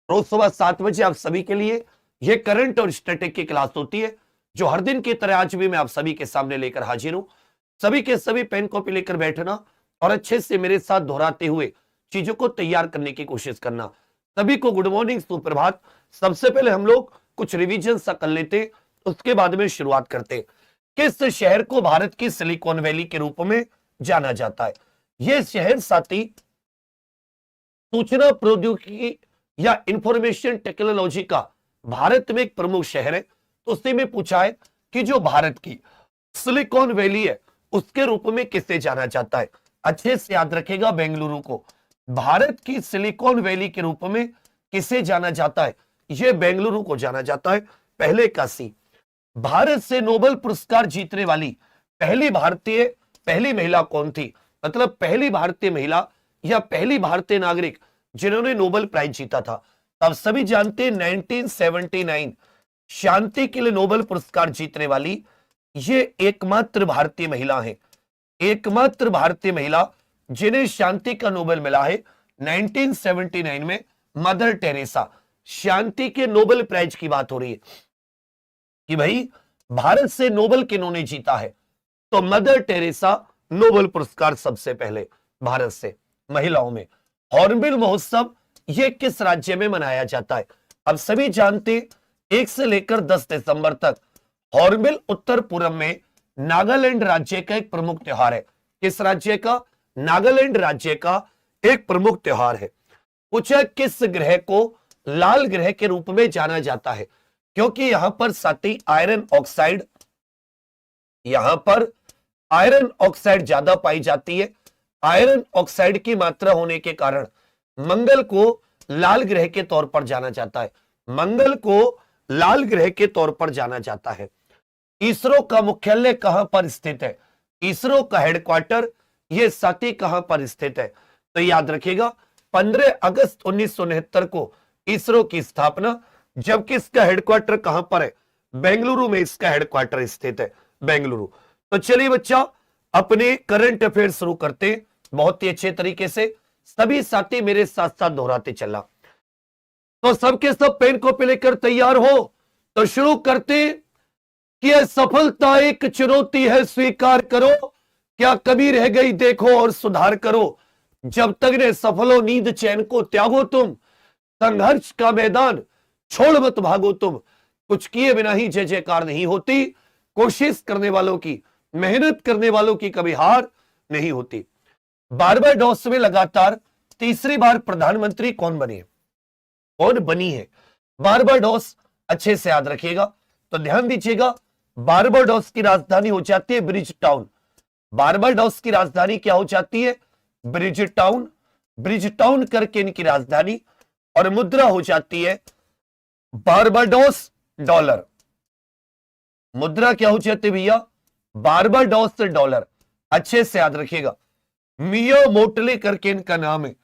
रोज सुबह 7 बजे आप सभी के लिए यह करंट और स्टैटिक की क्लास होती है, जो हर दिन की तरह आज भी मैं आप सभी के सामने लेकर हाजिर हूं। सभी के सभी पेन कॉपी लेकर बैठना और अच्छे से मेरे साथ दोहराते हुए चीजों को तैयार करने की कोशिश करना। सभी को गुड मॉर्निंग, सुप्रभात। सबसे पहले हम लोग कुछ रिवीजन सा कर लेते, उसके बाद में शुरुआत करते। किस शहर को भारत की सिलिकॉन वैली के रूप में जाना जाता है? यह शहर साथी सूचना प्रौद्योगिकी या इंफॉर्मेशन टेक्नोलॉजी का भारत में एक प्रमुख शहर है। तो उसी में पूछा है कि जो भारत की सिलिकॉन वैली है उसके रूप में किसे जाना जाता है? अच्छे से याद रखेगा, बेंगलुरु को भारत की सिलिकॉन वैली के रूप में किसे जाना जाता है? यह बेंगलुरु को जाना जाता है। पहले का सी, भारत से नोबेल पुरस्कार जीतने वाली पहली महिला कौन थी? मतलब पहली भारतीय महिला या पहली भारतीय नागरिक जिन्होंने नोबेल प्राइज जीता था। अब सभी जानते हैं 1979 शांति के लिए नोबेल पुरस्कार जीतने वाली ये एकमात्र भारतीय महिला है, एकमात्र भारतीय महिला जिन्हें शांति का नोबेल मिला है 1979 में, मदर टेरेसा। शांति के नोबेल प्राइज की बात हो रही है कि भाई भारत से नोबेल किन्होंने जीता है, तो मदर टेरेसा नोबेल पुरस्कार सबसे पहले भारत से महिलाओं में। हॉर्नबिल महोत्सव यह किस राज्य में मनाया जाता है? अब सभी जानते 1 से लेकर 10 दिसंबर तक हॉर्नबिल उत्तर पूर्व में नागालैंड राज्य का एक प्रमुख त्योहार है। किस राज्य का? नागालैंड राज्य का एक प्रमुख त्योहार है। पूछा किस ग्रह को लाल ग्रह के रूप में जाना जाता है? क्योंकि यहां पर साथी आयरन ऑक्साइड ज्यादा पाई जाती है। आयरन ऑक्साइड की मात्रा होने के कारण मंगल को लाल ग्रह के तौर पर जाना जाता है। मंगल को लाल ग्रह के तौर पर जाना जाता है। इसरो का मुख्यालय कहां पर स्थित है? इसरो का हेडक्वार्टर यह साथी कहां पर स्थित है? तो याद रखिएगा 15 अगस्त 1969 को इसरो की स्थापना, जबकि इसका हेडक्वार्टर कहां पर है? बेंगलुरु में इसका हेडक्वार्टर स्थित है, बेंगलुरु। तो चलिए बच्चा, अपने करंट अफेयर शुरू करते हैं बहुत ही अच्छे तरीके से। सभी साथी मेरे साथ साथ दोहराते चलना। तो सबके सब पेन कॉपी लेकर तैयार हो तो शुरू करते कि यह सफलता एक चुनौती है, स्वीकार करो। क्या कमी रह गई देखो और सुधार करो। जब तक ने सफलो नींद चैन को त्यागो तुम, संघर्ष का मैदान छोड़ मत भागो तुम। कुछ किए बिना ही जय जयकार नहीं होती, कोशिश करने वालों की, मेहनत करने वालों की कभी हार नहीं होती। बारबाडोस में लगातार तीसरी बार प्रधानमंत्री कौन बनी है? बारबाडोस, अच्छे से याद रखिएगा। तो ध्यान दीजिएगा, बारबाडोस की राजधानी हो जाती है ब्रिज टाउन। बारबाडोस की राजधानी क्या हो जाती है? Bridge town. ब्रिज टाउन करके इनकी राजधानी, और मुद्रा हो जाती है बारबाडोस डॉलर। मुद्रा क्या हो जाती है भैया? Barbados dollar. अच्छे से याद रखिएगा। मिया मोटली करके इनका नाम है,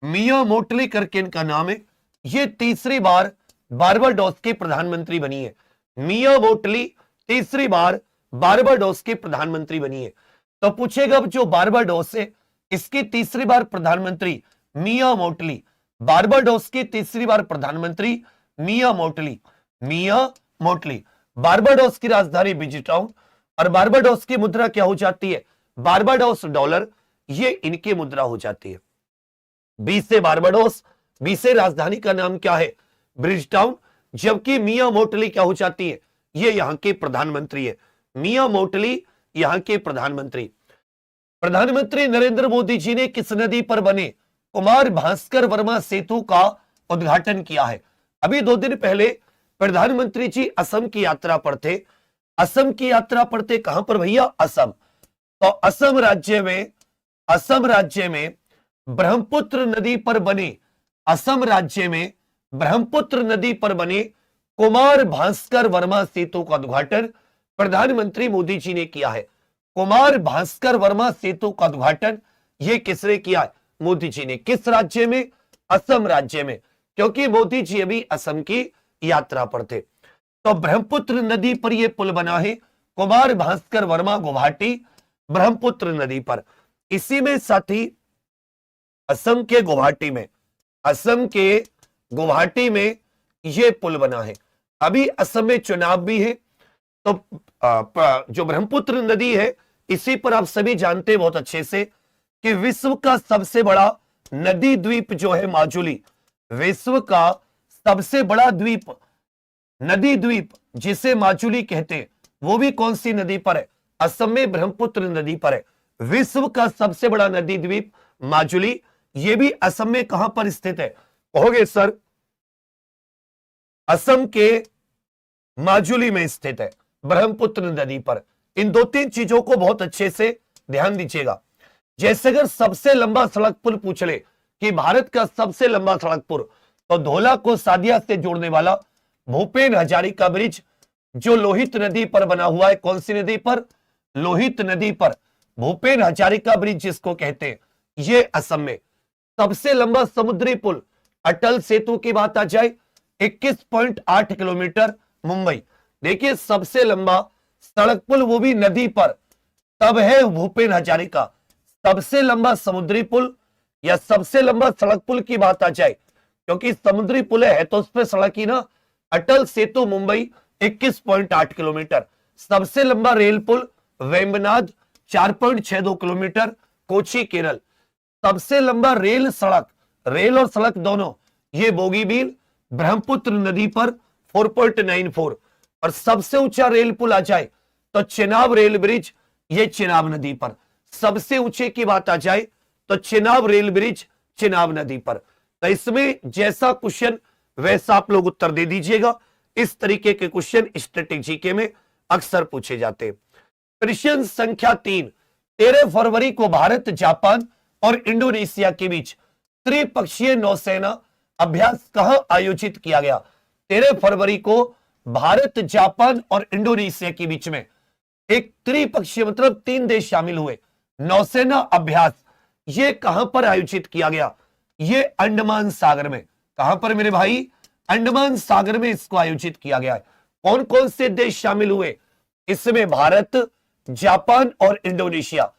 मिया मोटली करके इनका नाम है। ये तीसरी बार बारबाडोस के प्रधानमंत्री बनी है। मिया मोटली तीसरी बार बारबाडोस के प्रधानमंत्री बनी है। तो पूछेगा अब जो बारबाडोस है इसकी तीसरी बार प्रधानमंत्री मिया मोटली, बारबाडोस की तीसरी बार प्रधानमंत्री मिया मोटली। बारबाडोस की राजधानी ब्रिज टाउन, और बारबाडोस की मुद्रा क्या हो जाती है? Barbados dollar. ये इनकी मुद्रा हो जाती है। बी से बारबाडोस, बी से राजधानी का नाम क्या है? Bridge town. जबकि मिया मोटली क्या हो जाती है? ये यहां के प्रधानमंत्री है। मिया मोटली यहां के प्रधानमंत्री। प्रधानमंत्री नरेंद्र मोदी जी ने किस नदी पर बने कुमार भास्कर वर्मा सेतु का उद्घाटन किया है? अभी 2 दिन पहले प्रधानमंत्री जी असम की यात्रा पर थे। असम की यात्रा पर थे कहां पर भैया? असम। तो असम राज्य में ब्रह्मपुत्र नदी पर बने, असम राज्य में ब्रह्मपुत्र नदी पर बने कुमार भास्कर वर्मा सेतु का उद्घाटन प्रधानमंत्री मोदी जी ने किया है। कुमार भास्कर वर्मा सेतु का उद्घाटन यह किसने किया है? मोदी जी ने। किस राज्य में? असम राज्य में, क्योंकि मोदी जी अभी असम की यात्रा पर थे। तो ब्रह्मपुत्र नदी पर यह पुल बना है, कुमार भास्कर वर्मा गुवाहाटी ब्रह्मपुत्र नदी पर। इसी में साथी असम के गुवाहाटी में, असम के गुवाहाटी में यह पुल बना है। अभी असम में चुनाव भी है, तो जो ब्रह्मपुत्र नदी है इसी पर आप सभी जानते हैं बहुत अच्छे से कि विश्व का सबसे बड़ा नदी द्वीप जो है माजुली, विश्व का सबसे बड़ा द्वीप, नदी द्वीप जिसे माजुली कहते हैं, वो भी कौन सी नदी पर है? असम में ब्रह्मपुत्र नदी पर है। विश्व का सबसे बड़ा नदी द्वीप माजुली, ये भी असम में कहां पर स्थित है? कहोगे सर असम के माजुली में स्थित है, ब्रह्मपुत्र नदी पर। इन दो तीन चीजों को बहुत अच्छे से ध्यान दीजिएगा। जैसे अगर सबसे लंबा सड़क पुल पूछ ले कि भारत का सबसे लंबा सड़क पुल, तो धोला को सादिया से जोड़ने वाला भूपेन हजारिका ब्रिज जो लोहित नदी पर बना हुआ है। कौन सी नदी पर? लोहित नदी पर भूपेन हजारिका ब्रिज जिसको कहते हैं, ये असम में। सबसे लंबा समुद्री पुल अटल सेतु की बात आ जाए 21.8 किलोमीटर, मुंबई। देखिए सबसे लंबा सड़क पुल वो भी नदी पर, तब है भूपेन हजारिका। सबसे लंबा समुद्री पुल या सबसे लंबा सड़क पुल की बात आ जाए, क्योंकि समुद्री पुल है तो उस पर सड़क ही ना, अटल सेतु मुंबई 21.8 किलोमीटर। सबसे लंबा रेल पुल वेम्बनाड 4.62 किलोमीटर, कोची केरल। सबसे लंबा रेल सड़क, रेल और सड़क दोनों, ये बोगीबील ब्रह्मपुत्र नदी पर 4.94। और सबसे ऊंचा रेल पुल आ जाए तो चेनाब रेल ब्रिज, ये चेनाब नदी पर। सबसे ऊंचे की बात आ जाए तो चेनाब रेल ब्रिज चेनाब नदी पर। तो इसमें जैसा क्वेश्चन वैसा आप लोग उत्तर दे दीजिएगा। इस तरीके के क्वेश्चन स्टैटिक जीके में अक्सर पूछे जाते हैं। प्रश्न संख्या 3, 13 फरवरी को भारत, जापान और इंडोनेशिया के बीच त्रिपक्षीय नौसेना अभ्यास कहां आयोजित किया गया? 13 फरवरी को भारत, जापान और इंडोनेशिया के बीच में एक त्रिपक्षीय, मतलब 3 देश शामिल हुए, नौसेना अभ्यास, ये कहां पर आयोजित किया गया? ये अंडमान सागर में। कहां पर मेरे भाई? अंडमान सागर में इसको आयोजित किया गया है। कौन कौन से देश शामिल हुए इसमें? भारत, जापान और Indonesia.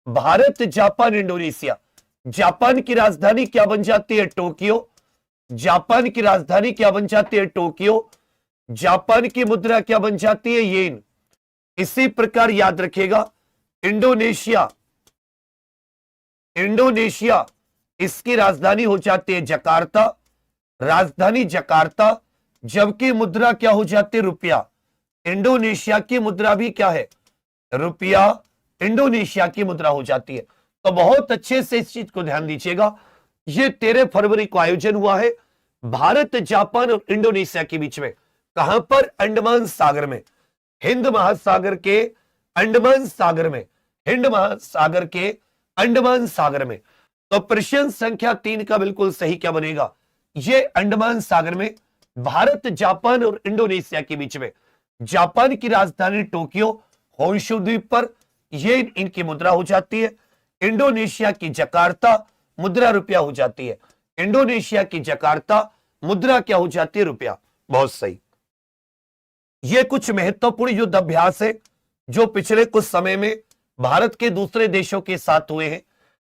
Bharat, Japan, Indonesia. Japan की राजधानी क्या बन जाती है? टोक्यो। जापान की राजधानी क्या बन जाती है? टोक्यो। जापान की मुद्रा क्या बन जाती है? येन। इसी प्रकार याद रखिएगा इंडोनेशिया, इंडोनेशिया इसकी राजधानी हो जाती है जकार्ता, राजधानी जकार्ता, जबकि मुद्रा क्या हो जाती है? रुपया। इंडोनेशिया की मुद्रा भी क्या है? रुपया, इंडोनेशिया की मुद्रा हो जाती है। तो बहुत अच्छे से इस चीज को ध्यान दीजिएगा। यह 13 फरवरी को आयोजन हुआ है भारत, जापान और इंडोनेशिया के बीच में। कहां पर? अंडमान सागर में, हिंद महासागर के अंडमान सागर में, हिंद महासागर के अंडमान सागर में। तो प्रश्न संख्या 3 का बिल्कुल सही क्या बनेगा? यह अंडमान सागर में भारत, जापान और इंडोनेशिया के बीच में। जापान की राजधानी टोक्यो, होन्शु द्वीप पर, यह इनकी मुद्रा हो जाती है। इंडोनेशिया की जकार्ता, मुद्रा रुपया हो जाती है। इंडोनेशिया की जकार्ता, मुद्रा क्या हो जाती है? रुपया। बहुत सही। ये कुछ महत्वपूर्ण युद्ध अभ्यास है जो पिछले कुछ समय में भारत के दूसरे देशों के साथ हुए हैं।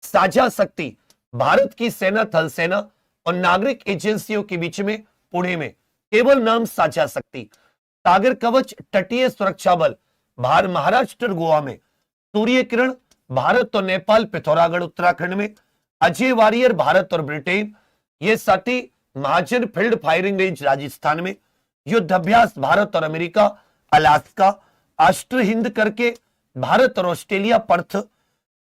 साझा शक्ति, भारत की सेना, थल सेना और नागरिक एजेंसियों के बीच में पुणे में, केवल नाम साझा शक्ति। सागर कवच, तटीय सुरक्षा बल, महाराष्ट्र गोवा में। सूर्य किरण, भारत और नेपाल, पिथौरागढ़ उत्तराखंड में। अजय वारियर, भारत और ब्रिटेन। ये सती महाजन फील्ड फायरिंग रेंज राजस्थान में। युद्धाभ्यास, भारत और अमेरिका, अलास्का। अष्ट हिंद करके, भारत और ऑस्ट्रेलिया, पर्थ।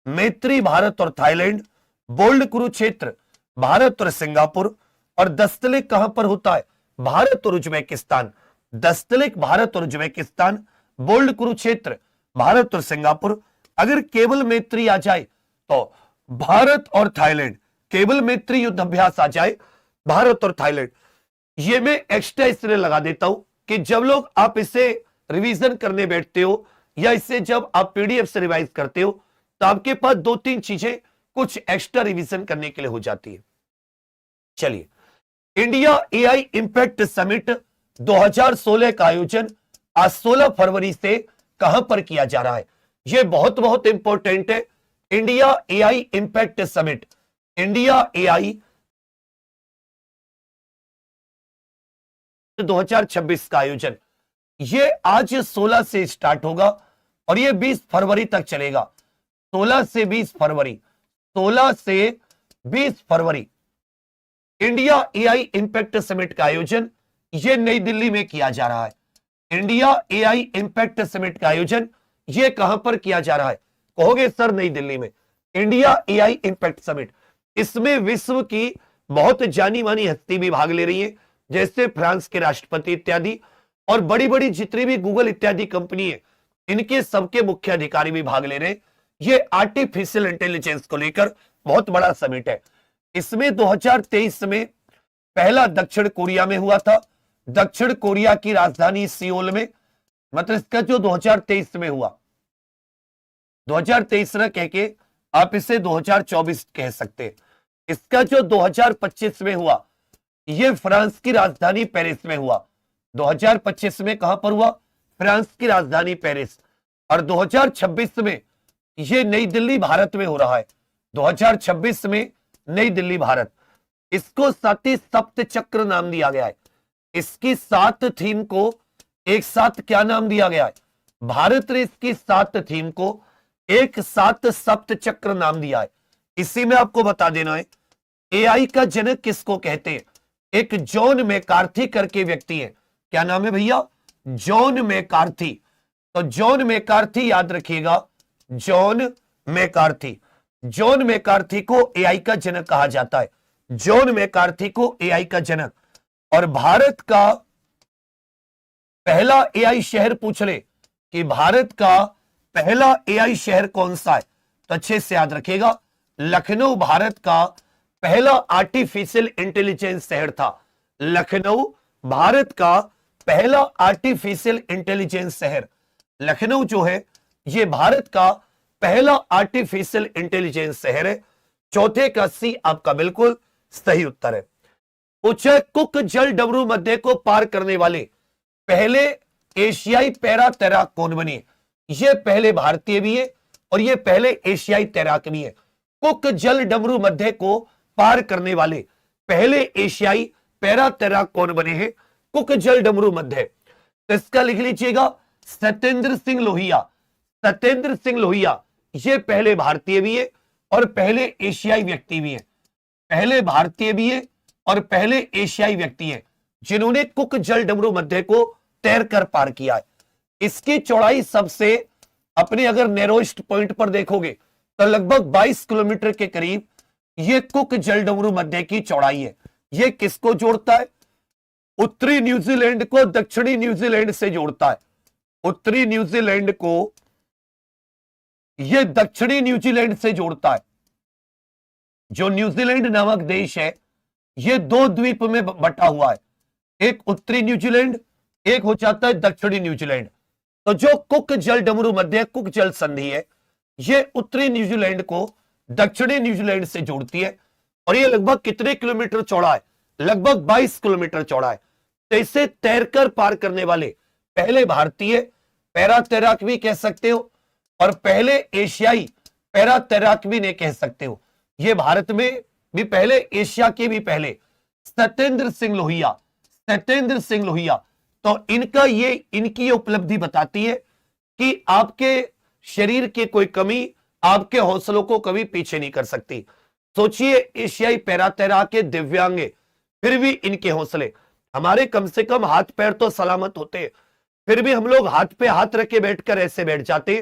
मैत्री, भारत और थाईलैंड। बोल्ड कुरुक्षेत्र, भारत और सिंगापुर। और दस्तलिक कहां पर होता है? भारत और उज्बेकिस्तान। दस्तलिक, भारत और उज्बेकिस्तान। बोल्ड कुरुक्षेत्र, भारत और सिंगापुर। अगर केवल मैत्री आ जाए तो भारत और थाईलैंड। केवल मैत्री युद्ध अभ्यास आ जाए, भारत और थाईलैंड। ये मैं एक्स्ट्रा इसलिए लगा देता हूं कि जब लोग आप इसे रिवीजन करने बैठते हो या इसे जब आप पीडीएफ से रिवाइज करते हो तो आपके पास 2-3 चीजें कुछ एक्स्ट्रा रिवीजन करने के लिए हो जाती है। चलिए, इंडिया एआई इंपैक्ट समिट 2016 का आयोजन आज 16 फरवरी से कहां पर किया जा रहा है? यह बहुत बहुत इंपॉर्टेंट है। India AI impact summit, India AI 2026 का आयोजन ये आज 16 से स्टार्ट होगा और ये 20 फरवरी तक चलेगा। 16 से 20 फरवरी, 16 से 20 फरवरी इंडिया एआई इंपैक्ट समिट का आयोजन ये नई दिल्ली में किया जा रहा है। इंडिया एआई इंपैक्ट समिट का आयोजन ये कहां पर किया जा रहा है? कहोगे सर नई दिल्ली में। इंडिया एआई इंपैक्ट समिट, इसमें विश्व की बहुत जानी मानी हस्ती भी भाग ले रही है, जैसे फ्रांस के राष्ट्रपति इत्यादि, और बड़ी बड़ी जितनी भी गूगल इत्यादि कंपनी है इनके सबके मुख्य अधिकारी भी भाग ले रहे हैं। ये आर्टिफिशियल इंटेलिजेंस को लेकर बहुत बड़ा समिट है। इसमें 2023 में पहला दक्षिण कोरिया में हुआ था, दक्षिण कोरिया की राजधानी सियोल में। मतलब इसका जो 2023 में हुआ, 2023 ना कह के आप इसे 2024 कह सकते हैं। इसका जो 2025 में हुआ ये फ्रांस की राजधानी पेरिस में हुआ। 2025 में कहां पर हुआ? फ्रांस की राजधानी पेरिस। और 2026 में ये नई दिल्ली भारत में हो रहा है। 2026 में नई दिल्ली भारत। इसको सती सप्त चक्र नाम दिया गया है। इसकी 7 थीम को एक साथ क्या नाम दिया गया है? भारत ने इसकी 7 थीम को एक साथ सप्त चक्र नाम दिया है। इसी में आपको बता देना है एआई का जनक किसको कहते हैं? एक जॉन मैकार्थी करके व्यक्ति है। क्या नाम है भैया? John McCarthy. तो जॉन मैकार्थी याद रखिएगा, जॉन मैकार्थी। जॉन मैकार्थी को एआई का जनक कहा जाता है। जॉन मैकार्थी को एआई का जनक। और भारत का पहला एआई शहर पूछ ले कि भारत का पहला एआई शहर कौन सा है, तो अच्छे से याद रखिएगा लखनऊ भारत का पहला आर्टिफिशियल इंटेलिजेंस शहर था। लखनऊ भारत का पहला आर्टिफिशियल इंटेलिजेंस शहर। लखनऊ जो है ये भारत का पहला आर्टिफिशियल इंटेलिजेंस शहर है। चौथे का सी आपका बिल्कुल सही उत्तर है। पूछे कुक जल डमरू मध्य को पार करने वाले पहले एशियाई पैरा तैराक कौन बने? ये पहले भारतीय भी है और ये पहले एशियाई तैराक भी है। कुक जल डमरू मध्य को पार करने वाले पहले एशियाई पैरा तैराक कौन बने हैं? कुक जल डमरू मध्य। तो इसका लिख लीजिएगा सत्येंद्र सिंह लोहिया। सत्येंद्र सिंह लोहिया ये पहले भारतीय भी है और पहले एशियाई व्यक्ति भी है। पहले भारतीय भी है और पहले एशियाई व्यक्ति है जिन्होंने कुक जल डमरू मध्य को तैरकर पार किया है। इसकी चौड़ाई सबसे अपने अगर नैरोएस्ट पॉइंट पर देखोगे तो लगभग 22 किलोमीटर के करीब ये कुक जल डमरू मध्य की चौड़ाई है। ये किसको जोड़ता है? उत्तरी न्यूजीलैंड को दक्षिणी न्यूजीलैंड से जोड़ता है। उत्तरी न्यूजीलैंड को यह दक्षिणी न्यूजीलैंड से जोड़ता है। जो न्यूजीलैंड नामक देश है यह 2 द्वीप में बटा हुआ है, एक उत्तरी न्यूजीलैंड, एक हो जाता है दक्षिणी न्यूजीलैंड। तो जो कुक जल डमरू मध्य कुक जल संधि है यह उत्तरी न्यूजीलैंड को दक्षिणी न्यूजीलैंड से जोड़ती है और यह लगभग कितने किलोमीटर चौड़ा है? लगभग 22 किलोमीटर चौड़ा है। तो इसे तैरकर पार करने वाले पहले भारतीय पैरा तैराक भी कह सकते हो और पहले एशियाई पैरा तैराक भी नहीं कह सकते हो। ये भारत में भी पहले, एशिया के भी पहले सत्येंद्र सिंह लोहिया। सत्येंद्र सिंह लोहिया। तो इनकी उपलब्धि बताती है कि आपके शरीर की कोई कमी आपके हौसलों को कभी पीछे नहीं कर सकती। सोचिए एशियाई पैरा तैराक दिव्यांग फिर भी इनके हौसले, हमारे कम से कम हाथ पैर तो सलामत होते हैं, फिर भी हम लोग हाथ पे हाथ रख के बैठकर ऐसे बैठ जाते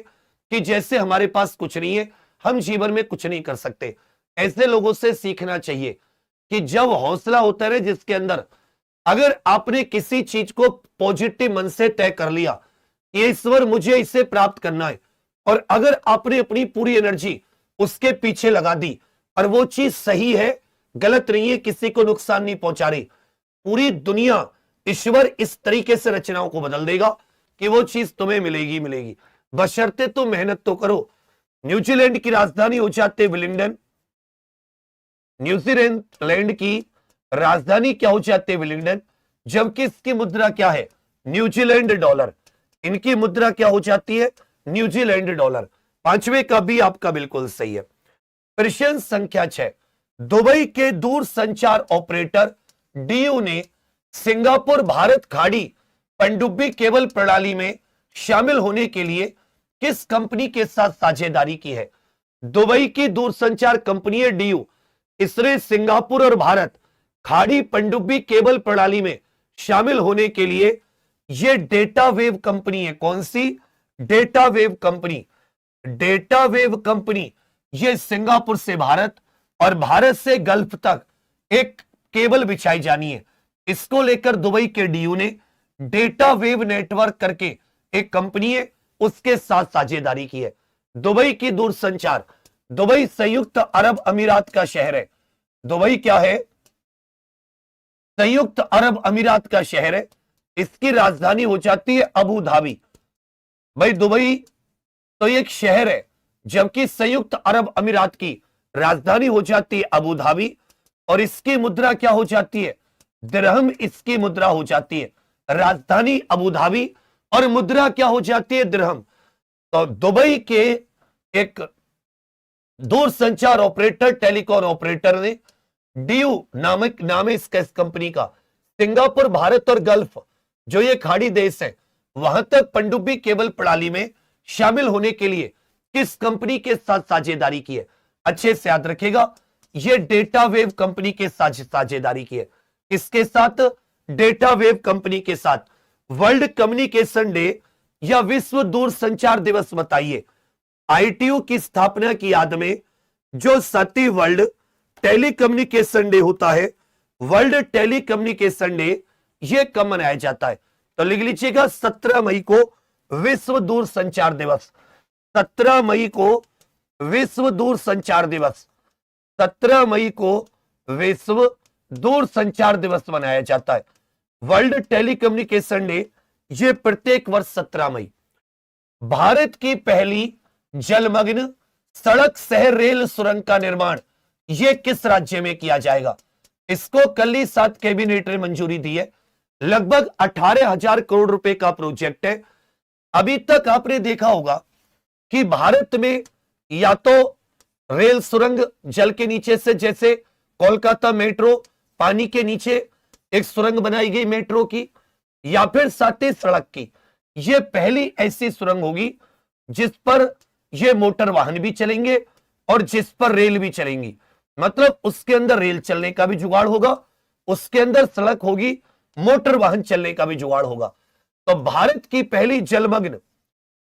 कि जैसे हमारे पास कुछ नहीं है, हम जीवन में कुछ नहीं कर सकते। ऐसे लोगों से सीखना चाहिए कि जब हौसला होता है जिसके अंदर, अगर आपने किसी चीज को पॉजिटिव मन से तय कर लिया कि ईश्वर मुझे इसे प्राप्त करना है, और अगर आपने अपनी पूरी एनर्जी उसके पीछे लगा दी और वो चीज सही है, गलत नहीं है, किसी को नुकसान नहीं पहुंचा रही, पूरी दुनिया, ईश्वर इस तरीके से रचनाओं को बदल देगा कि वो चीज तुम्हें मिलेगी मिलेगी, बशर्ते तुम मेहनत तो करो। न्यूजीलैंड की राजधानी हो जाती है विलिंगडन। न्यूजीलैंड की राजधानी क्या हो जाती है? विलिंगडन। जबकि इसकी मुद्रा क्या है? New Zealand dollar. इनकी मुद्रा क्या हो जाती है? New Zealand dollar. 5वें का भी आपका बिल्कुल सही है। प्रश्न संख्या 6, दुबई के दूर संचार ऑपरेटर डीयू ने सिंगापुर भारत खाड़ी पनडुब्बी केबल प्रणाली में शामिल होने के लिए किस कंपनी के साथ साझेदारी की है? दुबई की दूरसंचार कंपनी है डीयू, इसने सिंगापुर और भारत खाड़ी पनडुब्बी केबल प्रणाली में शामिल होने के लिए यह डेटा वेव कंपनी है। कौन सी? Data wave company. Data wave company यह सिंगापुर से भारत और भारत से गल्फ तक एक केबल बिछाई जानी है। इसको लेकर दुबई के डीयू ने डेटा वेव नेटवर्क करके एक कंपनी है उसके साथ साझेदारी की है। दुबई की दूरसंचार, दुबई संयुक्त अरब अमीरात का शहर है। दुबई क्या है? संयुक्त अरब अमीरात का शहर है। इसकी राजधानी हो जाती है अबू धाबी। भाई दुबई तो एक शहर है, जबकि संयुक्त अरब अमीरात की राजधानी हो जाती है अबू धाबी और इसकी मुद्रा क्या हो जाती है? दिरहम इसकी मुद्रा हो जाती है। राजधानी अबू धाबी और मुद्रा क्या हो जाती है? दिरहम। तो दुबई के एक दूरसंचार ऑपरेटर, टेलीकॉम ऑपरेटर ने डीयू नाम है इसका, इस कंपनी का, सिंगापुर भारत और गल्फ जो ये खाड़ी देश है वहां तक पनडुब्बी केबल प्रणाली में शामिल होने के लिए किस कंपनी के साथ साझेदारी की है? अच्छे से याद रखेगा, ये डेटा वेव कंपनी के साथ साझेदारी की है। किसके साथ? डेटा वेव कंपनी के साथ। वर्ल्ड कम्युनिकेशन डे या विश्व दूरसंचार दिवस बताइए। आईटीयू की स्थापना की याद में जो 7वीं वर्ल्ड टेलीकम्युनिकेशन डे होता है, वर्ल्ड टेलीकम्युनिकेशन डे, यह कब मनाया जाता है? तो लिख लीजिएगा 17 मई को विश्व दूरसंचार दिवस। 17 मई को विश्व दूरसंचार दिवस, 17 मई को विश्व दूरसंचार दिवस मनाया जाता है। वर्ल्ड टेलीकम्युनिकेशन डे ये प्रत्येक वर्ष 17 मई। भारत की पहली जलमग्न सड़क शहर रेल सुरंग का निर्माण यह किस राज्य में किया जाएगा? इसको कल ही 7 कैबिनेट ने मंजूरी दी है। लगभग 18,000 करोड़ रुपए का प्रोजेक्ट है। अभी तक आपने देखा होगा कि भारत में या तो रेल सुरंग जल के नीचे से, जैसे कोलकाता मेट्रो पानी के नीचे एक सुरंग बनाई गई मेट्रो की, या फिर साथ ही सड़क की। यह पहली ऐसी सुरंग होगी जिस पर यह मोटर वाहन भी चलेंगे और जिस पर रेल भी चलेंगी। मतलब उसके अंदर रेल चलने का भी जुगाड़ होगा, उसके अंदर सड़क होगी, मोटर वाहन चलने का भी जुगाड़ होगा। तो भारत की पहली जलमग्न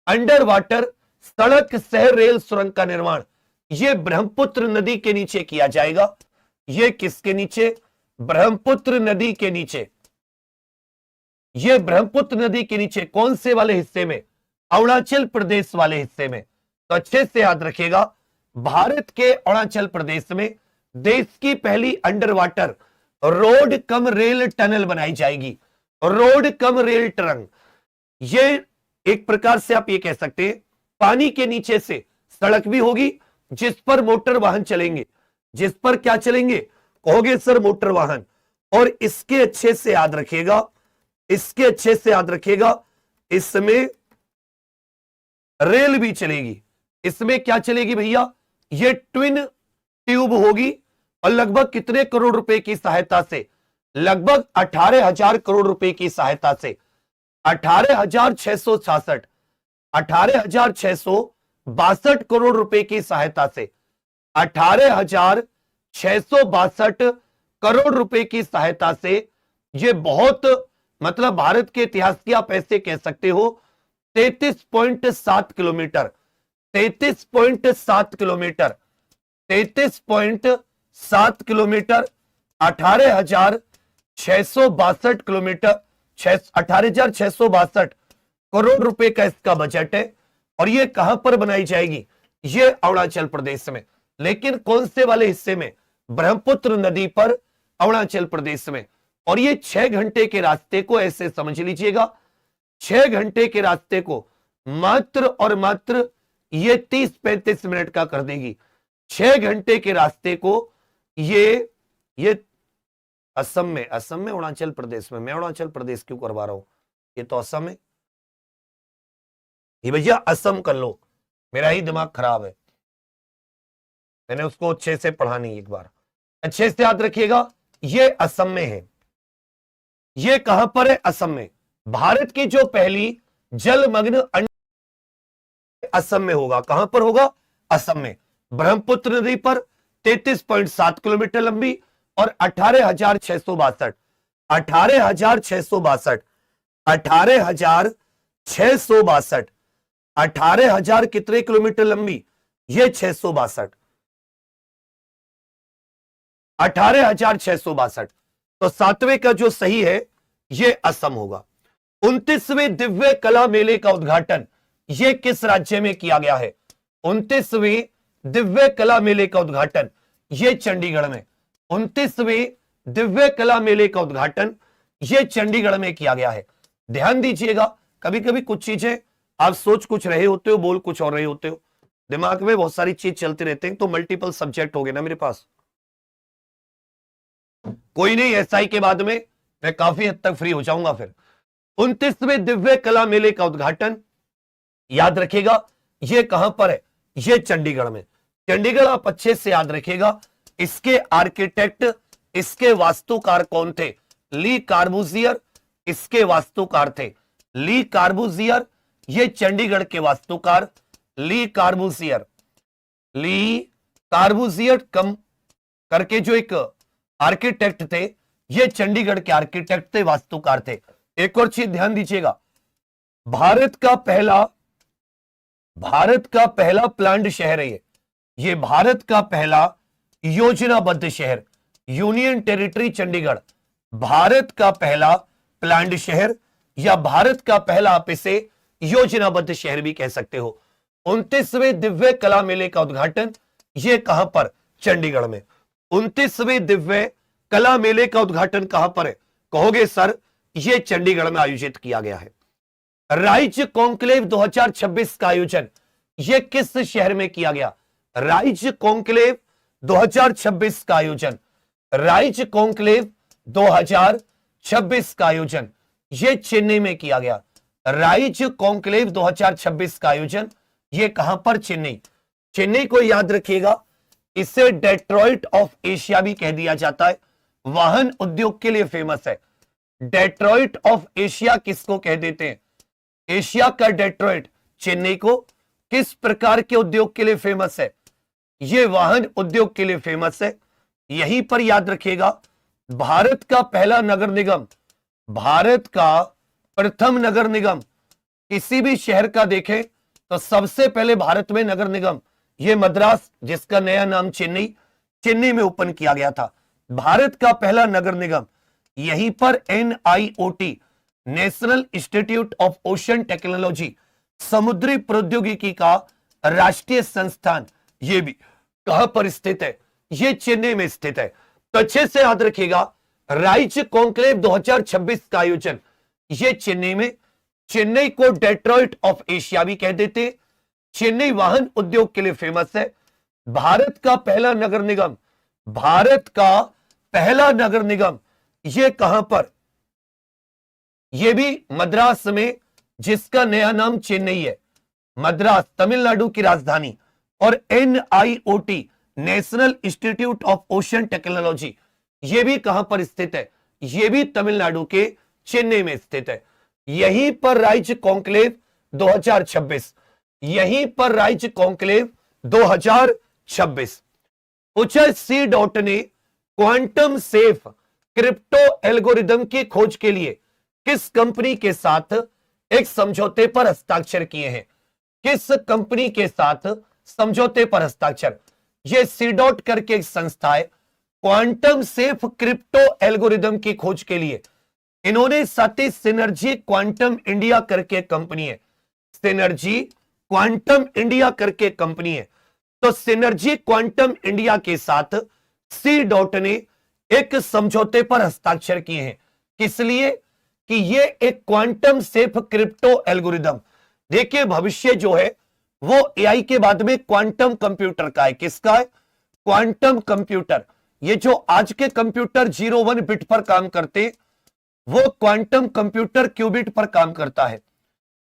अंडर वाटर सड़क शहर रेल सुरंग का निर्माण यह ब्रह्मपुत्र नदी के नीचे किया जाएगा। यह किसके नीचे? ब्रह्मपुत्र नदी के नीचे। यह ब्रह्मपुत्र नदी के नीचे कौन से वाले हिस्से में? अरुणाचल प्रदेश वाले हिस्से में। तो अच्छे से याद रखिएगा, भारत के अरुणाचल प्रदेश में देश की पहली under water road cum rail tunnel बनाई जाएगी। रोड कम रेल टनल, ये एक प्रकार से आप ये कह सकते हैं पानी के नीचे से सड़क भी होगी जिस पर मोटर वाहन चलेंगे। जिस पर क्या चलेंगे? कहोगे सर मोटर वाहन। और इसके अच्छे से याद रखिएगा, इसके अच्छे से याद रखिएगा, इसमें रेल भी चलेगी। इसमें क्या चलेगी भैया? ये ट्विन ट्यूब होगी और लगभग कितने करोड़ रुपए की सहायता से? लगभग 18,000 करोड़ रुपए की सहायता से 18,662 करोड़ रुपए की सहायता से 18,662 करोड़ रुपए की सहायता से ये बहुत, मतलब भारत के इतिहास की आप ऐसे कह सकते हो 33.7 kilometre, 33.7 kilometre, 33.7 kilometre, 18,662 kilometre, 18,662 crore रुपए का इसका बजट है। और ये कहां पर बनाई जाएगी? ये अरुणाचल प्रदेश में। लेकिन कौन से वाले हिस्से में? ब्रह्मपुत्र नदी पर, अरुणाचल प्रदेश में। और ये 6 घंटे के रास्ते को ऐसे समझ लीजिएगा, 6 घंटे के रास्ते को मात्र और मात्र ये 30-35 मिनट का कर देगी। 6 घंटे के रास्ते को ये असम में अरुणाचल प्रदेश में, मैं अरुणाचल प्रदेश क्यों करवा रहा हूं? ये तो असम है। ये भैया असम कर लो, मेरा ही दिमाग खराब है, मैंने उसको अच्छे से पढ़ा नहीं। एक बार अच्छे से याद रखिएगा, ये असम में है। ये कहां पर है? असम में। भारत की जो पहली जलमग्न असम में होगा। कहां पर होगा? असम में। ब्रह्मपुत्र नदी पर 33.7 किलोमीटर लंबी और 18,662 18,662 18,662 18,000 कितने किलोमीटर लंबी? ये 662 18,662। तो सातवें का जो सही है ये असम होगा। 29वें दिव्य कला मेले का उद्घाटन ये किस राज्य में किया गया है? 29वें दिव्य कला मेले का उद्घाटन ये चंडीगढ़ में। 29वें दिव्य कला मेले का उद्घाटन ये चंडीगढ़ में किया गया है। ध्यान दीजिएगा, कभी कभी कुछ चीजें आप सोच कुछ रहे होते हो, बोल कुछ और रहे होते हो, दिमाग में बहुत सारी चीज चलती रहते हैं, तो मल्टीपल सब्जेक्ट हो गए ना मेरे पास। कोई नहीं, एसआई के बाद में मैं काफी हद तक फ्री हो जाऊंगा फिर। 29वें दिव्य कला मेले का उद्घाटन याद रखिएगा ये कहां पर है? ये चंडीगढ़ में। चंडीगढ़ आप अच्छे से याद रखिएगा। इसके आर्किटेक्ट, इसके वास्तुकार कौन थे? ली कार्बूजियर इसके वास्तुकार थे। ली कार्बूजियर ये चंडीगढ़ के वास्तुकार ली कार्बूजियर कम करके जो एक आर्किटेक्ट थे, ये चंडीगढ़ के आर्किटेक्ट थे, वास्तुकार थे। एक और चीज ध्यान दीजिएगा, भारत का पहला प्लान्ड शहर है ये भारत का पहला योजनाबद्ध शहर, यूनियन टेरिटरी चंडीगढ़। भारत का पहला प्लान्ड शहर या भारत का पहला, आप इसे योजनाबद्ध शहर भी कह सकते हो। 29वें दिव्य कला मेले का उद्घाटन ये कहां पर? चंडीगढ़ में। 29वें दिव्य कला मेले का उद्घाटन कहां पर है? कहोगे सर ये चंडीगढ़ में आयोजित किया गया है। राज्य कॉन्क्लेव 2026 का आयोजन ये किस शहर में किया गया? राज्य कॉन्क्लेव 2026 का आयोजन, राज्य कॉन्क्लेव 2026 का आयोजन ये चेन्नई में किया गया। राज्य कॉन्क्लेव 2026 का आयोजन ये कहां पर? चेन्नई। चेन्नई को याद रखिएगा, इसे डेट्रॉइट ऑफ एशिया भी कह दिया जाता है, वाहन उद्योग के लिए फेमस है। डेट्रॉइट ऑफ एशिया किसको कह देते हैं? एशिया का डेट्रॉइट चेन्नई को किस प्रकार के उद्योग के लिए फेमस है? ये वाहन उद्योग के लिए फेमस है। यहीं पर याद रखिएगा, भारत का पहला नगर निगम, भारत का प्रथम नगर निगम किसी भी शहर का देखें तो सबसे पहले भारत में नगर निगम ये मद्रास, जिसका नया नाम चेन्नई में ओपन किया गया था। भारत का पहला नगर निगम। यहीं पर NIOT, national institute of ocean technology, समुद्री प्रौद्योगिकी का राष्ट्रीय संस्थान, ये भी कहां पर स्थित है? ये चेन्नई में स्थित है। तो अच्छे से याद रखिएगा, राज्य कॉन्क्लेव 2026 का आयोजन ये चेन्नई में। चेन्नई को डेट्रॉइट ऑफ एशिया भी कह देते हैं। चेन्नई वाहन उद्योग के लिए फेमस है। भारत का पहला नगर निगम, भारत का पहला नगर निगम ये कहां पर? ये भी मद्रास में, जिसका नया नाम चेन्नई है। मद्रास तमिलनाडु की राजधानी। और NIOT, national institute of ocean technology, ये भी कहां पर स्थित है? ये भी तमिलनाडु के चेन्नई में स्थित है। यहीं पर राज्य कॉन्क्लेव 2026, यहीं पर राज्य कॉन्क्लेव 2026। पूछा सी डॉट ने क्वांटम सेफ क्रिप्टो एल्गोरिदम की खोज के लिए किस कंपनी के साथ एक समझौते पर हस्ताक्षर किए हैं? किस कंपनी के साथ समझौते पर हस्ताक्षर? ये सी डॉट करके एक संस्था है, क्वांटम सेफ क्रिप्टो एल्गोरिदम की खोज के लिए इन्होंने साथ ही सिनर्जी क्वांटम इंडिया करके कंपनी है। सिनर्जी क्वांटम इंडिया करके कंपनी है। तो सिनर्जी क्वांटम इंडिया के साथ सी डॉट ने एक समझौते पर हस्ताक्षर किए हैं। किस लिए? कि ये एक क्वांटम सेफ क्रिप्टो एल्गोरिदम, देखिए भविष्य जो है वो एआई के बाद में क्वांटम कंप्यूटर का है। किसका है? Quantum computer. ये जो आज के कंप्यूटर 0-1 बिट पर काम करते, वो क्वांटम कंप्यूटर क्यूबिट पर काम करता है।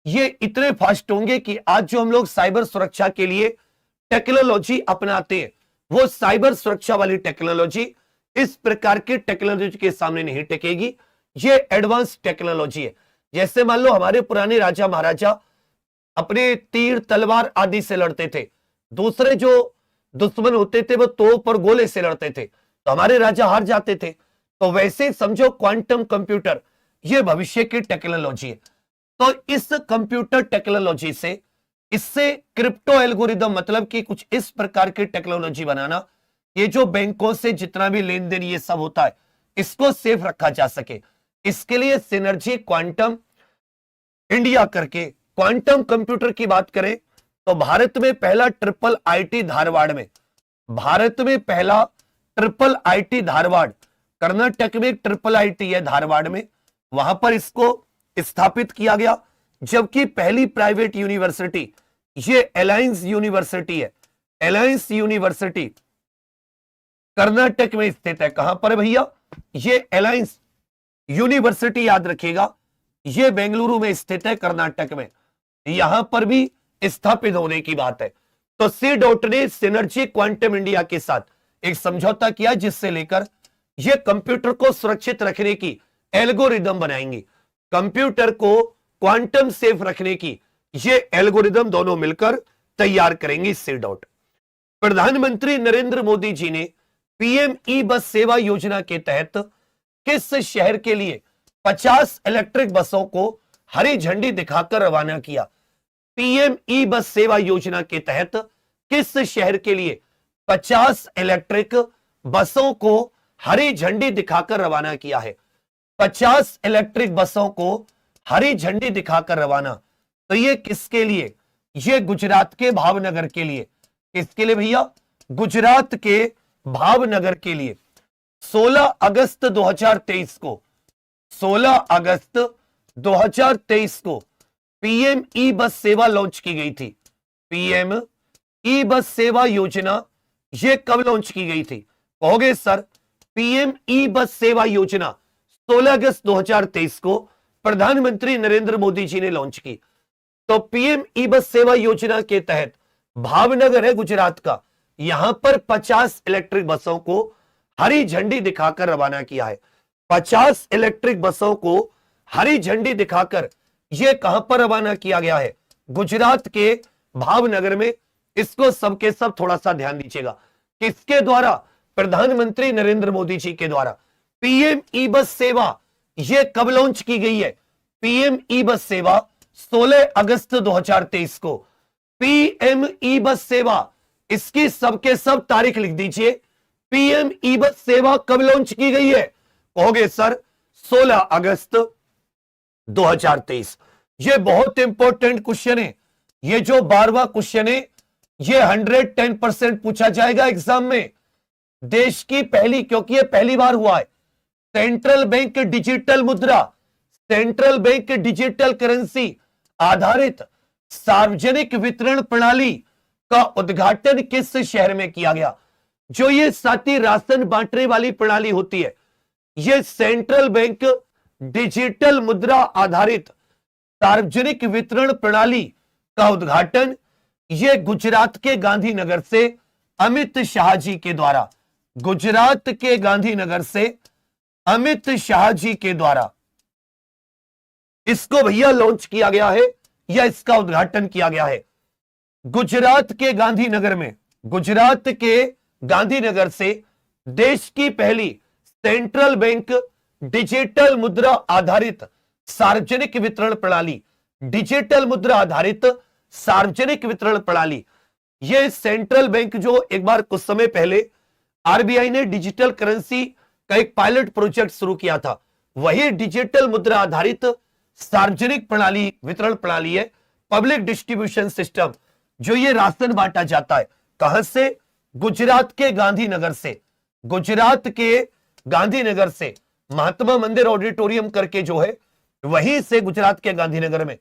ये इतने फास्ट होंगे कि आज जो हम लोग साइबर सुरक्षा के लिए टेक्नोलॉजी अपनाते हैं, वो साइबर सुरक्षा वाली टेक्नोलॉजी इस प्रकार की टेक्नोलॉजी के सामने नहीं टिकेगी। ये एडवांस टेक्नोलॉजी है। जैसे मान लो हमारे पुराने राजा महाराजा अपने तीर तलवार आदि से लड़ते थे, दूसरे जो दुश्मन होते थे वो तोप और गोले से लड़ते थे, तो हमारे राजा हार जाते थे। तो वैसे समझो क्वांटम कंप्यूटर ये भविष्य की टेक्नोलॉजी है। तो इस कंप्यूटर टेक्नोलॉजी से, इससे क्रिप्टो एल्गोरिदम मतलब कि कुछ इस प्रकार की टेक्नोलॉजी बनाना, ये जो बैंकों से जितना भी लेन देन ये सब होता है इसको सेफ रखा जा सके, इसके लिए सिनर्जी क्वांटम इंडिया करके क्वांटम कंप्यूटर की बात करें तो भारत में पहला ट्रिपल आईटी धारवाड़ में, भारत में पहला ट्रिपल आईटी धारवाड़, कर्नाटक में ट्रिपल आईटी है धारवाड़ में, वहां पर इसको स्थापित किया गया। जबकि पहली प्राइवेट यूनिवर्सिटी ये अलायंस यूनिवर्सिटी है, अलायंस यूनिवर्सिटी कर्नाटक में स्थित है। कहां पर भैया? ये अलायंस यूनिवर्सिटी याद रखिएगा, ये बेंगलुरु में स्थित है कर्नाटक में, यहां पर भी स्थापित होने की बात है। तो सी डॉट ने सिनर्जी क्वांटम इंडिया के साथ एक समझौता किया जिससे लेकर ये कंप्यूटर को सुरक्षित रखने की एल्गोरिदम बनाएंगे, कंप्यूटर को क्वांटम सेफ रखने की ये एल्गोरिदम दोनों मिलकर तैयार करेंगे सी डॉट। प्रधानमंत्री नरेंद्र मोदी जी ने पीएम ई बस सेवा योजना के तहत किस शहर के लिए 50 इलेक्ट्रिक बसों को हरी झंडी दिखाकर रवाना किया? पीएम ई बस सेवा योजना के तहत किस शहर के लिए 50 इलेक्ट्रिक बसों को हरी झंडी दिखाकर रवाना किया है? 50 इलेक्ट्रिक बसों को हरी झंडी दिखाकर रवाना, तो ये किसके लिए? ये गुजरात के भावनगर के लिए। किसके लिए भैया? गुजरात के भावनगर के लिए। 16 अगस्त 2023 को, 16 अगस्त 2023 को पीएम ई बस सेवा लॉन्च की गई थी। पीएम ई बस सेवा योजना ये कब लॉन्च की गई थी? कहोगे सर पीएम ई बस सेवा योजना 16 अगस्त 2023 को प्रधानमंत्री नरेंद्र मोदी जी ने लॉन्च की। तो पीएम ई बस सेवा योजना के तहत भावनगर है गुजरात का, यहां पर 50 इलेक्ट्रिक बसों को हरी झंडी दिखाकर रवाना किया है। 50 इलेक्ट्रिक बसों को हरी झंडी दिखाकर यह कहां पर रवाना किया गया है? गुजरात के भावनगर में। इसको सबके सब थोड़ा सा ध्यान दीजिएगा, किसके द्वारा? प्रधानमंत्री नरेंद्र मोदी जी के द्वारा। पीएम ई बस सेवा यह कब लॉन्च की गई है? पीएम ई बस सेवा 16 अगस्त 2023 को। पीएम ई बस सेवा, इसकी सबके सब तारीख लिख दीजिए। पीएम ई बस सेवा कब लॉन्च की गई है? कहोगे सर 16 अगस्त 2023। ये बहुत इंपॉर्टेंट क्वेश्चन है, ये जो 12वां क्वेश्चन है ये 110% पूछा जाएगा एग्जाम में। देश की पहली, क्योंकि ये पहली बार हुआ है, सेंट्रल बैंक डिजिटल मुद्रा, सेंट्रल बैंक डिजिटल करेंसी आधारित सार्वजनिक वितरण प्रणाली का उद्घाटन किस शहर में किया गया? जो ये साथी राशन बांटने वाली प्रणाली होती है, ये सेंट्रल बैंक डिजिटल मुद्रा आधारित सार्वजनिक वितरण प्रणाली का उद्घाटन ये गुजरात के गांधीनगर से अमित शाह जी के द्वारा, गुजरात के गांधीनगर से अमित शाह जी के द्वारा इसको भैया लॉन्च किया गया है या इसका उद्घाटन किया गया है। गुजरात के गांधीनगर में, गुजरात के गांधीनगर से देश की पहली सेंट्रल बैंक डिजिटल मुद्रा आधारित सार्वजनिक वितरण प्रणाली, डिजिटल मुद्रा आधारित सार्वजनिक वितरण प्रणाली, यह सेंट्रल बैंक जो एक बार कुछ समय पहले आरबीआई ने डिजिटल करेंसी का एक पायलट प्रोजेक्ट शुरू किया था, वही डिजिटल मुद्रा आधारित सार्वजनिक प्रणाली वितरण प्रणाली है, पब्लिक डिस्ट्रीब्यूशन सिस्टम, जो ये राशन बांटा जाता है। कहां से? गुजरात के गांधीनगर से, गुजरात के गांधीनगर से महात्मा मंदिर ऑडिटोरियम करके जो है वहीं से गुजरात के गांधीनगर में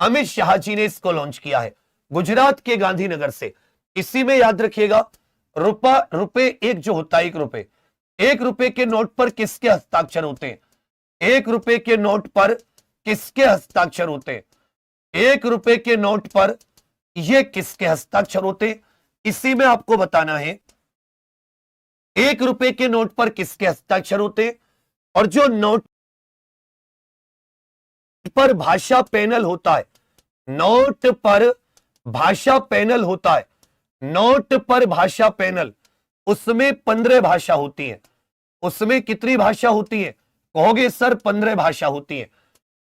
अमित शाह जी ने इसको लॉन्च किया है, गुजरात के गांधीनगर से। इसी में याद रखिएगा रुपए एक जो होता है, 1 रुपए, 1 रुपए के नोट पर किसके हस्ताक्षर होते हैं? 1 रुपए के नोट पर किसके हस्ताक्षर होते हैं? 1 रुपए के नोट पर ये किसके हस्ताक्षर होते हैं? इसी में आपको बताना है 1 रुपए के नोट पर किसके हस्ताक्षर होते हैं। और जो नोट पर भाषा पैनल होता है, नोट पर भाषा पैनल होता है, नोट पर भाषा पैनल, उसमें 15 भाषा होती है। उसमें कितनी भाषा होती है? कहोगे सर 15 भाषा होती है।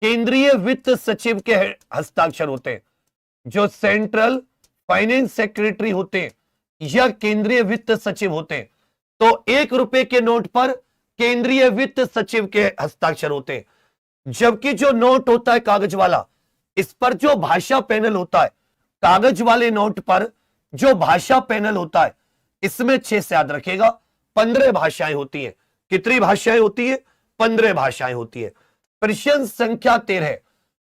केंद्रीय वित्त सचिव के हस्ताक्षर होते हैं, जो सेंट्रल फाइनेंस सेक्रेटरी होते हैं या केंद्रीय वित्त सचिव होते हैं। तो 1 रुपए के नोट पर केंद्रीय वित्त सचिव के हस्ताक्षर होते हैं। जबकि जो नोट होता है कागज वाला, इस पर जो भाषा पैनल होता है, कागज वाले नोट पर जो भाषा पैनल होता है, इसमें 6 से याद रखेगा 15 भाषाएं होती है। कितनी भाषाएं होती है? 15 भाषाएं होती है। प्रश्न संख्या 13,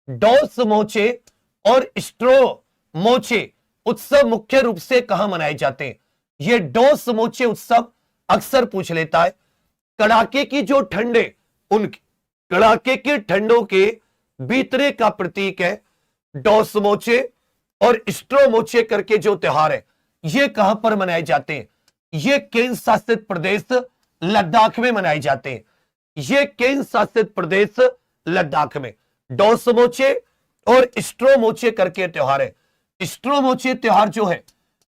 डॉस मोचे और स्ट्रो मोचे उत्सव मुख्य रूप से कहां मनाए जाते हैं? ये डॉस मोचे उत्सव अक्सर पूछ लेता है। कड़ाके की जो ठंडे, उन कड़ाके की ठंडों के बीतने का प्रतीक है डॉस मोचे और स्ट्रो मोचे करके जो त्योहार है, ये कहां पर मनाए जाते हैं? ये केंद्र शासित प्रदेश लद्दाख में मनाए जाते हैं। ये केंद्र शासित प्रदेश लद्दाख में डॉस मोचे और स्ट्रो मोचे करके त्योहार है। स्ट्रो मोचे त्योहार जो है,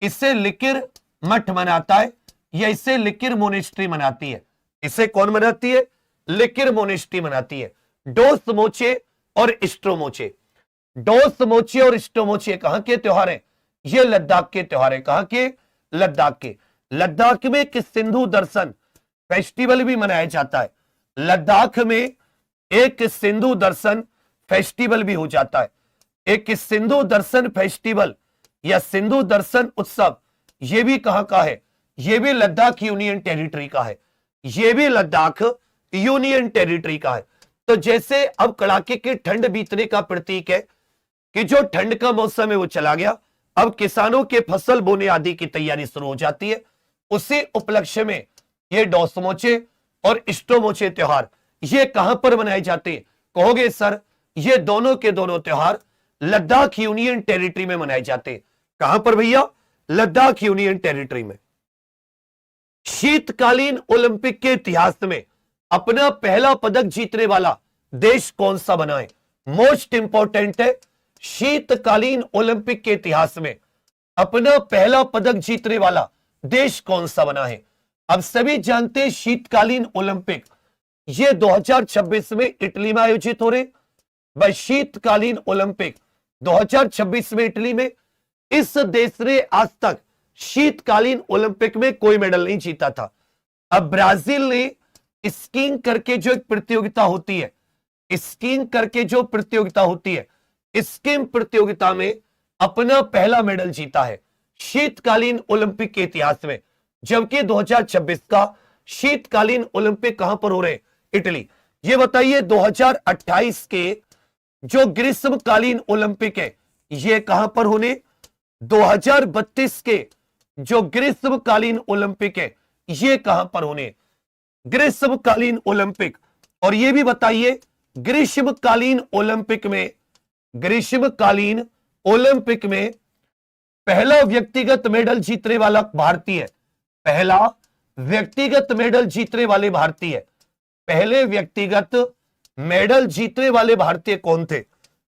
इसे लिकिर मठ मनाता है या इसे लिकिर मोनेस्ट्री मनाती है। इसे कौन मनाती है? लिकिर मोनेस्ट्री मनाती है। डोस मोचे और स्ट्रो मोचे, डोस मोचे और स्ट्रो मोचे कहां के त्योहार है? ये लद्दाख के त्योहार है। कहां के? लद्दाख के। लद्दाख में एक सिंधु दर्शन फेस्टिवल भी मनाया जाता है। लद्दाख में एक सिंधु दर्शन फेस्टिवल भी हो जाता है। एक सिंधु दर्शन फेस्टिवल या सिंधु दर्शन उत्सव, यह भी कहां का है? यह भी लद्दाख यूनियन टेरिटरी का है। यह भी लद्दाख यूनियन टेरिटरी का है। तो जैसे अब कड़ाके की ठंड बीतने का प्रतीक है कि जो ठंड का मौसम है वो चला गया, अब किसानों के फसल बोने आदि की तैयारी शुरू हो जाती है। उसी उपलक्ष्य में ये डोसमोचे और स्टोमोचे त्योहार ये कहां पर मनाए जाते हैं? कहोगे सर ये दोनों के दोनों त्योहार लद्दाख यूनियन टेरिटरी में मनाए जाते हैं। कहां पर भैया? लद्दाख यूनियन टेरिटरी में। शीतकालीन ओलंपिक के इतिहास में अपना पहला पदक जीतने वाला देश कौन सा बना है? मोस्ट इंपॉर्टेंट है, शीतकालीन ओलंपिक के इतिहास में अपना पहला पदक जीतने वाला देश कौन सा बना है? अब सभी जानते हैं शीतकालीन ओलंपिक ये 2026 में इटली में आयोजित हो रहे। भाई शीतकालीन ओलंपिक 2026 में इटली में, इस देश ने आज तक शीतकालीन ओलंपिक में कोई मेडल नहीं जीता था। अब ब्राजील ने स्कीइंग करके जो एक प्रतियोगिता होती है, स्कीइंग करके जो प्रतियोगिता होती है, स्कीइंग प्रतियोगिता में अपना पहला मेडल जीता है शीतकालीन ओलंपिक के इतिहास में। जबकि 2026 का शीतकालीन ओलंपिक कहां पर हो रहे? इटली। ये बताइए 2028 के जो ग्रीष्मकालीन ओलंपिक है ये कहां पर होने? 2032 के जो ग्रीष्मकालीन ओलंपिक है ये कहां पर होने? ग्रीष्मकालीन ओलंपिक। और ये भी बताइए ग्रीष्मकालीन ओलंपिक में, ग्रीष्मकालीन ओलंपिक में पहला व्यक्तिगत मेडल जीतने वाला भारतीय, पहला व्यक्तिगत मेडल जीतने वाले भारतीय, पहले व्यक्तिगत मेडल जीतने वाले भारतीय कौन थे?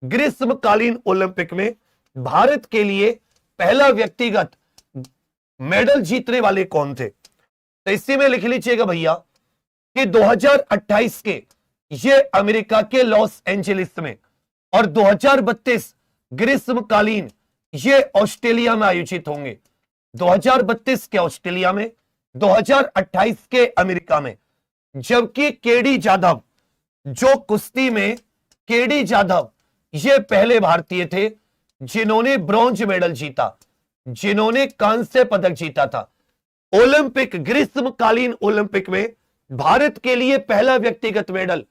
ग्रीष्मकालीन ओलंपिक में भारत के लिए पहला व्यक्तिगत मेडल जीतने वाले कौन थे? तो इसी में लिख लीजिएगा भैया कि 2028 के ये अमेरिका के लॉस एंजलिस में और 2032 ग्रीष्मकालीन ये ऑस्ट्रेलिया में आयोजित होंगे। 2032 के ऑस्ट्रेलिया में, 2028 के अमेरिका में। जबकि केडी जाधव, जो कुश्ती में केडी जाधव ये पहले भारतीय थे जिन्होंने ब्रॉन्ज मेडल जीता, जिन्होंने कांस्य पदक जीता था। ओलंपिक, ग्रीष्मकालीन ओलंपिक में भारत के लिए पहला व्यक्तिगत मेडल,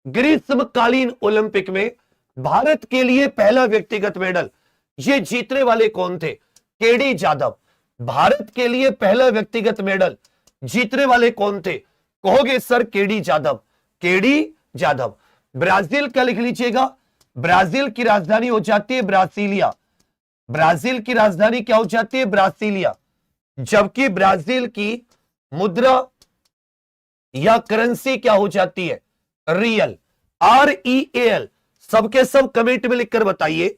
ग्रीष्मकालीन ओलंपिक में भारत के लिए पहला व्यक्तिगत मेडल ये जीतने वाले कौन थे? केडी जाधव। भारत के लिए पहला व्यक्तिगत मेडल जीतने वाले कौन थे? कहोगे sir KD Jadhav, KD Jadhav. Brazil का लिख लीजिएगा, ब्राजील की राजधानी हो जाती है ब्रासीलिया। ब्राजील की राजधानी क्या हो जाती है? ब्रासीलिया। जबकि ब्राजील की मुद्रा या करेंसी क्या हो जाती है? Real, REAL। सबके सब कमेंट में लिखकर बताइए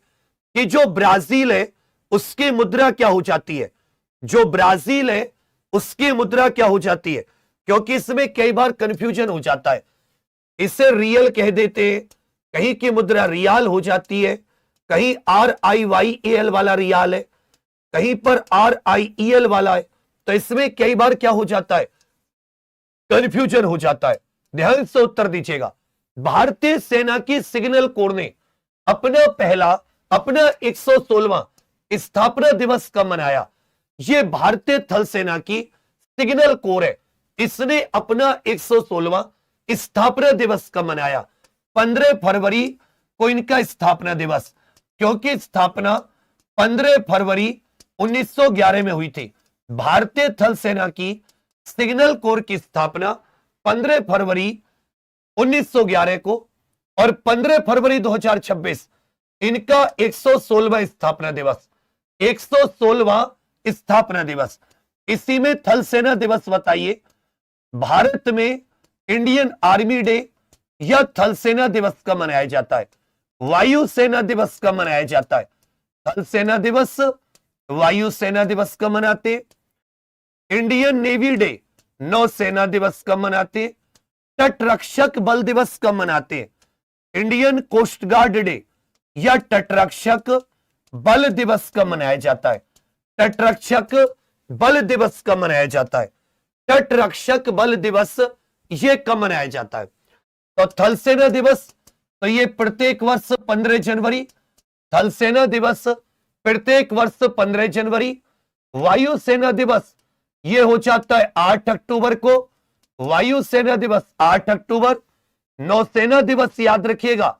कि जो ब्राजील है उसकी मुद्रा क्या हो जाती है, जो ब्राजील है उसकी मुद्रा क्या हो जाती है, क्योंकि इसमें कई बार कंफ्यूजन हो जाता है। इसे रियल कह देते हैं, कहीं की मुद्रा रियाल हो जाती है, कहीं RIYAL वाला रियाल है, कहीं पर RIEL वाला है, तो इसमें कई बार क्या हो जाता है, कंफ्यूजन हो जाता है। ध्यान से उत्तर दीजिएगा। भारतीय सेना की सिग्नल कोर ने अपना 116वां स्थापना दिवस कब मनाया? यह भारतीय थल सेना की सिग्नल कोर है, इसने अपना 116वां स्थापना दिवस कब मनाया? 15 फरवरी को इनका स्थापना दिवस, क्योंकि स्थापना 15 फरवरी 1911 में हुई थी। भारतीय थल सेना की सिग्नल कोर की स्थापना 15 फरवरी 1911 को और 15 फरवरी 2026 इनका 116वां स्थापना दिवस, 116वां स्थापना दिवस। इसी में थल सेना दिवस बताइए, भारत में इंडियन आर्मी डे या थल सेना दिवस कब मनाया जाता है? वायु सेना दिवस कब मनाया जाता है? थल सेना दिवस, वायु सेना दिवस कब मनाते? इंडियन नेवी डे, नौसेना दिवस कब मनाते? तटरक्षक बल दिवस कब मनाते? इंडियन कोस्ट गार्ड डे या तटरक्षक बल दिवस कब मनाया जाता है? तटरक्षक बल दिवस कब मनाया जाता है? तटरक्षक बल दिवस ये कब मनाया जाता है? तो थल सेना दिवस तो ये प्रत्येक वर्ष 15 जनवरी, थल सेना दिवस प्रत्येक वर्ष 15 जनवरी। वायु सेना दिवस ये हो जाता है 8 अक्टूबर को, वायु सेना दिवस 8 अक्टूबर। नौसेना दिवस याद रखिएगा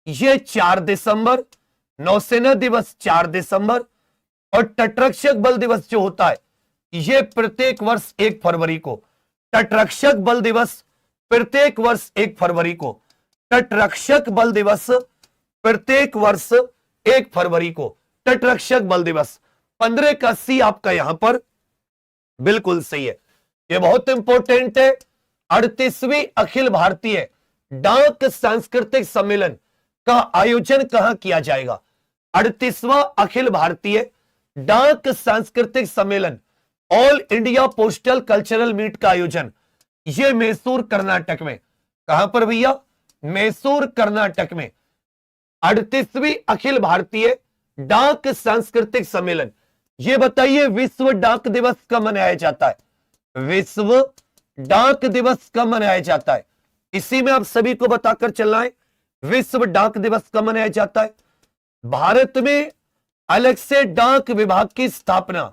ये 4 दिसंबर, नौसेना दिवस 4 दिसंबर। और तटरक्षक बल दिवस जो होता है ये प्रत्येक वर्ष 1 फरवरी को, तटरक्षक बल दिवस प्रत्येक वर्ष 1 फरवरी को, तटरक्षक बल दिवस प्रत्येक वर्ष 1 फरवरी को, तटरक्षक बल दिवस। 15 का सी आपका यहां पर बिल्कुल सही है, ये बहुत इंपॉर्टेंट है। 38वीं अखिल भारतीय डाक सांस्कृतिक सम्मेलन का आयोजन कहां किया जाएगा? 38वां अखिल भारतीय डाक सांस्कृतिक सम्मेलन, all India postal cultural meet का आयोजन ये मैसूर कर्नाटक में, कहां पर भैया? मैसूर कर्नाटक में। 38वीं अखिल भारतीय डाक सांस्कृतिक सम्मेलन, ये बताइए विश्व डाक दिवस कब मनाया जाता है? विश्व डाक दिवस कब मनाया जाता है? इसी में आप सभी को बताकर चलना है विश्व डाक दिवस कब मनाया जाता है। भारत में अलग से डाक विभाग की स्थापना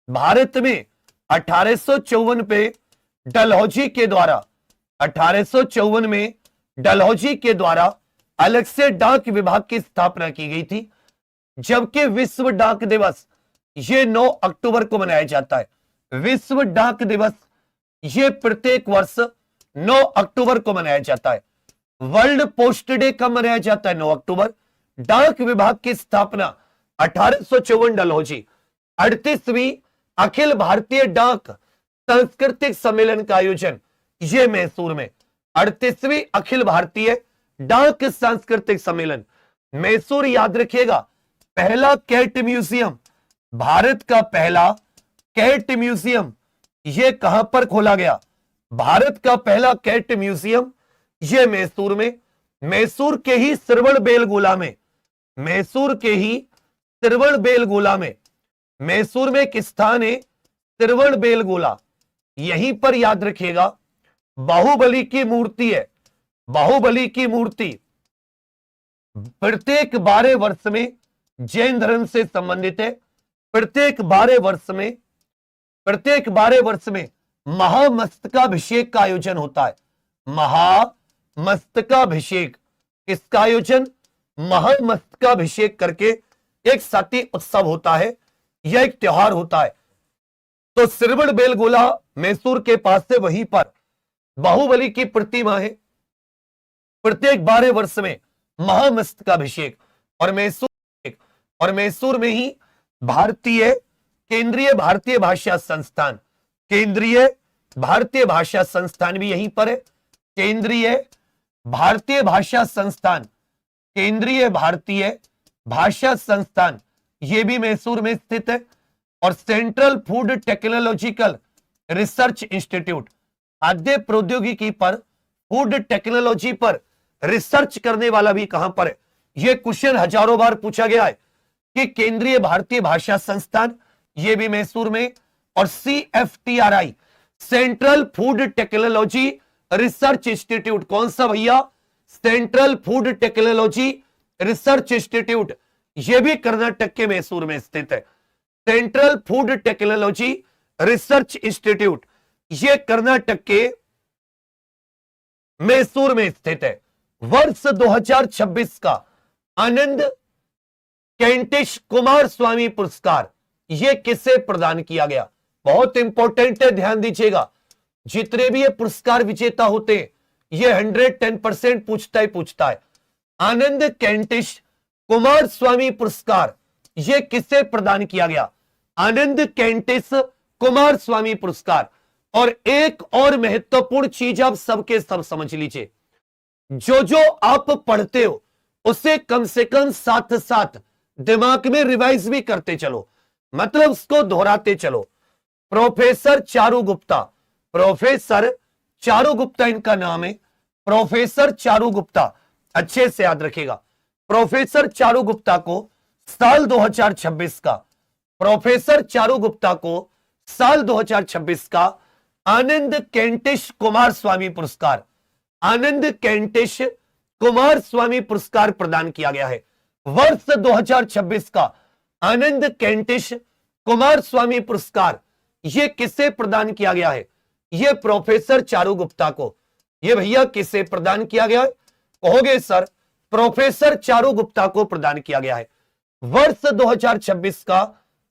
भारत में 1854 पे डलहौजी के द्वारा, 1854 में डलहौजी के द्वारा अलग से डाक विभाग की स्थापना की गई थी, जबकि विश्व डाक दिवस ये 9 अक्टूबर को मनाया जाता है। विश्व डाक दिवस ये प्रत्येक वर्ष 9 अक्टूबर को मनाया जाता है। वर्ल्ड पोस्ट डे कब मनाया जाता है? 9 अक्टूबर। डाक विभाग की स्थापना 1854 डलहौजी। 38वीं अखिल भारतीय डाक सांस्कृतिक सम्मेलन का आयोजन ये मैसूर में। 38वीं अखिल भारतीय डाक सांस्कृतिक सम्मेलन मैसूर, याद रखिएगा। पहला कैट म्यूजियम, भारत का पहला कैट म्यूजियम ये कहां पर खोला गया? भारत का पहला कैट म्यूजियम ये मैसूर में, मैसूर के ही श्रवणबेलगोला में, मैसूर के ही श्रवणबेलगोला में। मैसूर में एक स्थान है श्रवणबेलगोला, यहीं पर याद रखिएगा बाहुबली की मूर्ति है। बाहुबली की मूर्ति प्रत्येक 12 वर्ष में जैन धर्म से संबंधित है। प्रत्येक 12 वर्ष में महामस्तकाभिषेक का आयोजन होता है। महामस्तकाभिषेक, इसका आयोजन महामस्तकाभिषेक करके एक साथी उत्सव होता है, यह एक त्योहार होता है। तो श्रवणबेलगोला मैसूर के पास से, वहीं पर बाहुबली की प्रतिमा है। प्रत्येक 12 वर्ष में महामस्तकाभिषेक। और मैसूर में ही केंद्रीय भारतीय भाषा संस्थान, केंद्रीय भारतीय भाषा संस्थान भी यहीं पर है। केंद्रीय भारतीय भाषा संस्थान केंद्रीय भारतीय भाषा संस्थान, यह भी मैसूर में स्थित है। और central food technological research institute, खाद्य प्रौद्योगिकी पर, फूड टेक्नोलॉजी पर रिसर्च करने वाला भी कहां पर है? यह क्वेश्चन हजारों बार पूछा गया है कि केंद्रीय भारतीय भाषा संस्थान, यह भी मैसूर में। और CFTRI, central food technology research institute, कौन सा भैया? Central food technology research institute, यह भी कर्नाटक के मैसूर में स्थित है। Central food technology research institute, यह कर्नाटक के मैसूर में स्थित है। वर्ष 2026 का आनंद कैंटिश कुमार स्वामी पुरस्कार, यह किसे प्रदान किया गया? बहुत इंपॉर्टेंट है, ध्यान दीजिएगा। जितने भी ये पुरस्कार विजेता होते हैं, ये 110% पूछता है। आनंद कैंटिश कुमार स्वामी पुरस्कार, यह किसे प्रदान किया गया? आनंद कैंटिश कुमार स्वामी पुरस्कार। और एक और महत्वपूर्ण चीज आप सबके सब समझ लीजिए, जो आप पढ़ते हो उसे कम से कम साथ साथ दिमाग में रिवाइज भी करते चलो, मतलब उसको दोहराते चलो। प्रोफेसर चारू गुप्ता, प्रोफेसर चारू गुप्ता इनका नाम है। प्रोफेसर चारू गुप्ता, अच्छे से याद रखिएगा। प्रोफेसर चारू गुप्ता को साल 2026 का, प्रोफेसर चारू गुप्ता को साल 2026 का आनंद कैंटिश कुमार स्वामी पुरस्कार, आनंद कैंटिश कुमार स्वामी पुरस्कार प्रदान किया गया है। वर्ष 2026 का आनंद कैंटिश कुमार स्वामी पुरस्कार, यह किसे प्रदान किया गया है? यह प्रोफेसर चारू गुप्ता को। यह भैया किसे प्रदान किया गया है? कहोगे सर, प्रोफेसर चारू गुप्ता को प्रदान किया गया है। वर्ष 2026 का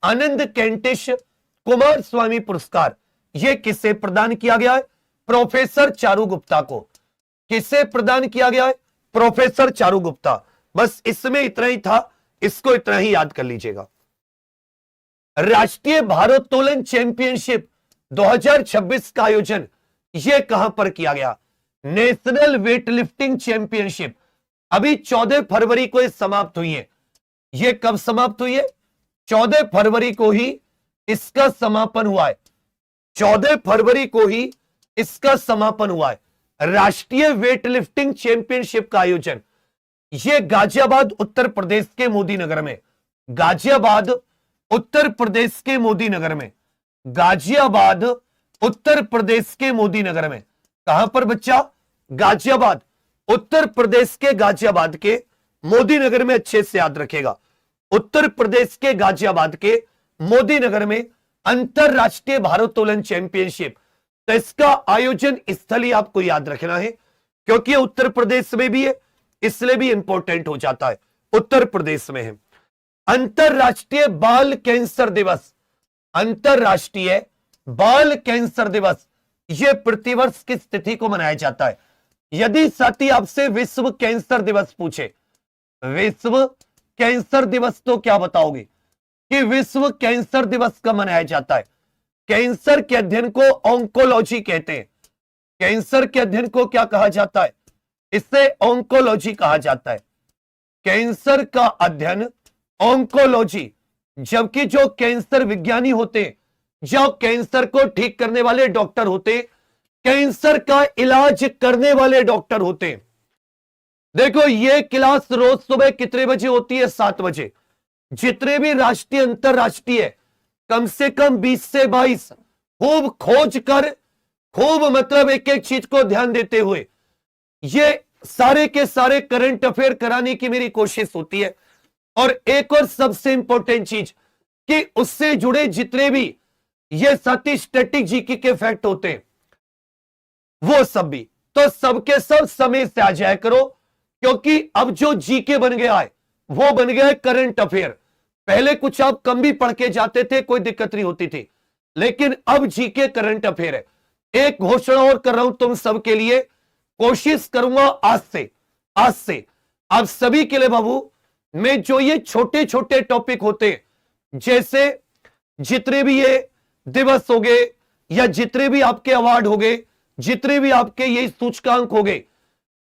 आनंद कैंटिश कुमार स्वामी पुरस्कार, यह किसे प्रदान किया गया है? प्रोफेसर चारू गुप्ता को। किसे प्रदान किया गया है? प्रोफेसर चारू गुप्ता। बस इसमें इतना ही था, इसको इतना ही याद कर लीजिएगा। राष्ट्रीय भारोत्तोलन चैंपियनशिप 2026 का आयोजन यह कहां पर किया गया? नेशनल वेटलिफ्टिंग चैंपियनशिप अभी 14 फरवरी को समाप्त हुई है। यह कब समाप्त हुई है? 14 फरवरी को ही इसका समापन हुआ है। 14 फरवरी को ही इसका समापन हुआ है। राष्ट्रीय वेटलिफ्टिंग चैंपियनशिप का आयोजन यह गाजियाबाद उत्तर प्रदेश के मोदी नगर में, गाजियाबाद उत्तर प्रदेश के मोदी नगर में, गाजियाबाद उत्तर प्रदेश के मोदी नगर में। कहां पर बच्चा? गाजियाबाद उत्तर प्रदेश के, गाजियाबाद के मोदी नगर में। अच्छे से याद रखेगा, उत्तर प्रदेश के गाजियाबाद के मोदी नगर में अंतरराष्ट्रीय भारोत्तोलन चैंपियनशिप। तो इसका आयोजन स्थल ही आपको याद रखना है, क्योंकि उत्तर प्रदेश में भी है, इसलिए भी इंपॉर्टेंट हो जाता है, उत्तर प्रदेश में है। अंतरराष्ट्रीय बाल कैंसर दिवस, अंतरराष्ट्रीय बाल कैंसर दिवस यह प्रतिवर्ष किस तिथि को मनाया जाता है? यदि साथी आपसे विश्व कैंसर दिवस पूछे, विश्व कैंसर दिवस, तो क्या बताओगे कि विश्व कैंसर दिवस कब मनाया जाता है? कैंसर के अध्ययन को ऑन्कोलॉजी कहते हैं। कैंसर के अध्ययन को क्या कहा जाता है? इसे ऑन्कोलॉजी कहा जाता है। कैंसर का अध्ययन ऑन्कोलॉजी। जबकि जो कैंसर विज्ञानी होते हैं, जो कैंसर को ठीक करने वाले डॉक्टर होते हैं, कैंसर का इलाज करने वाले डॉक्टर होते हैं। देखो, ये क्लास रोज सुबह कितने बजे होती है? 7 बजे। जितने भी राष्ट्रीय अंतरराष्ट्रीय कम से कम 20 से 22 खूब खोज कर, खूब मतलब एक एक चीज को ध्यान देते हुए ये सारे के सारे करंट अफेयर कराने की मेरी कोशिश होती है। और एक और सबसे इंपॉर्टेंट चीज कि उससे जुड़े जितने भी ये साथी स्टैटिक जीके के फैक्ट होते हैं, वो सब भी, तो सबके सब समय से आ जाया करो, क्योंकि अब जो जीके बन गया है वो बन गया है करंट अफेयर। पहले कुछ आप कम भी पढ़ के जाते थे, कोई दिक्कत नहीं होती थी, लेकिन अब जीके करंट अफेयर है। एक घोषणा और कर रहा हूं तुम सबके लिए, कोशिश करूंगा आज से आप सभी के लिए बाबू, मैं जो ये छोटे छोटे टॉपिक होते हैं, जैसे जितने भी ये दिवस हो गए या जितने भी आपके अवार्ड हो गए, जितने भी आपके ये सूचकांक हो गए,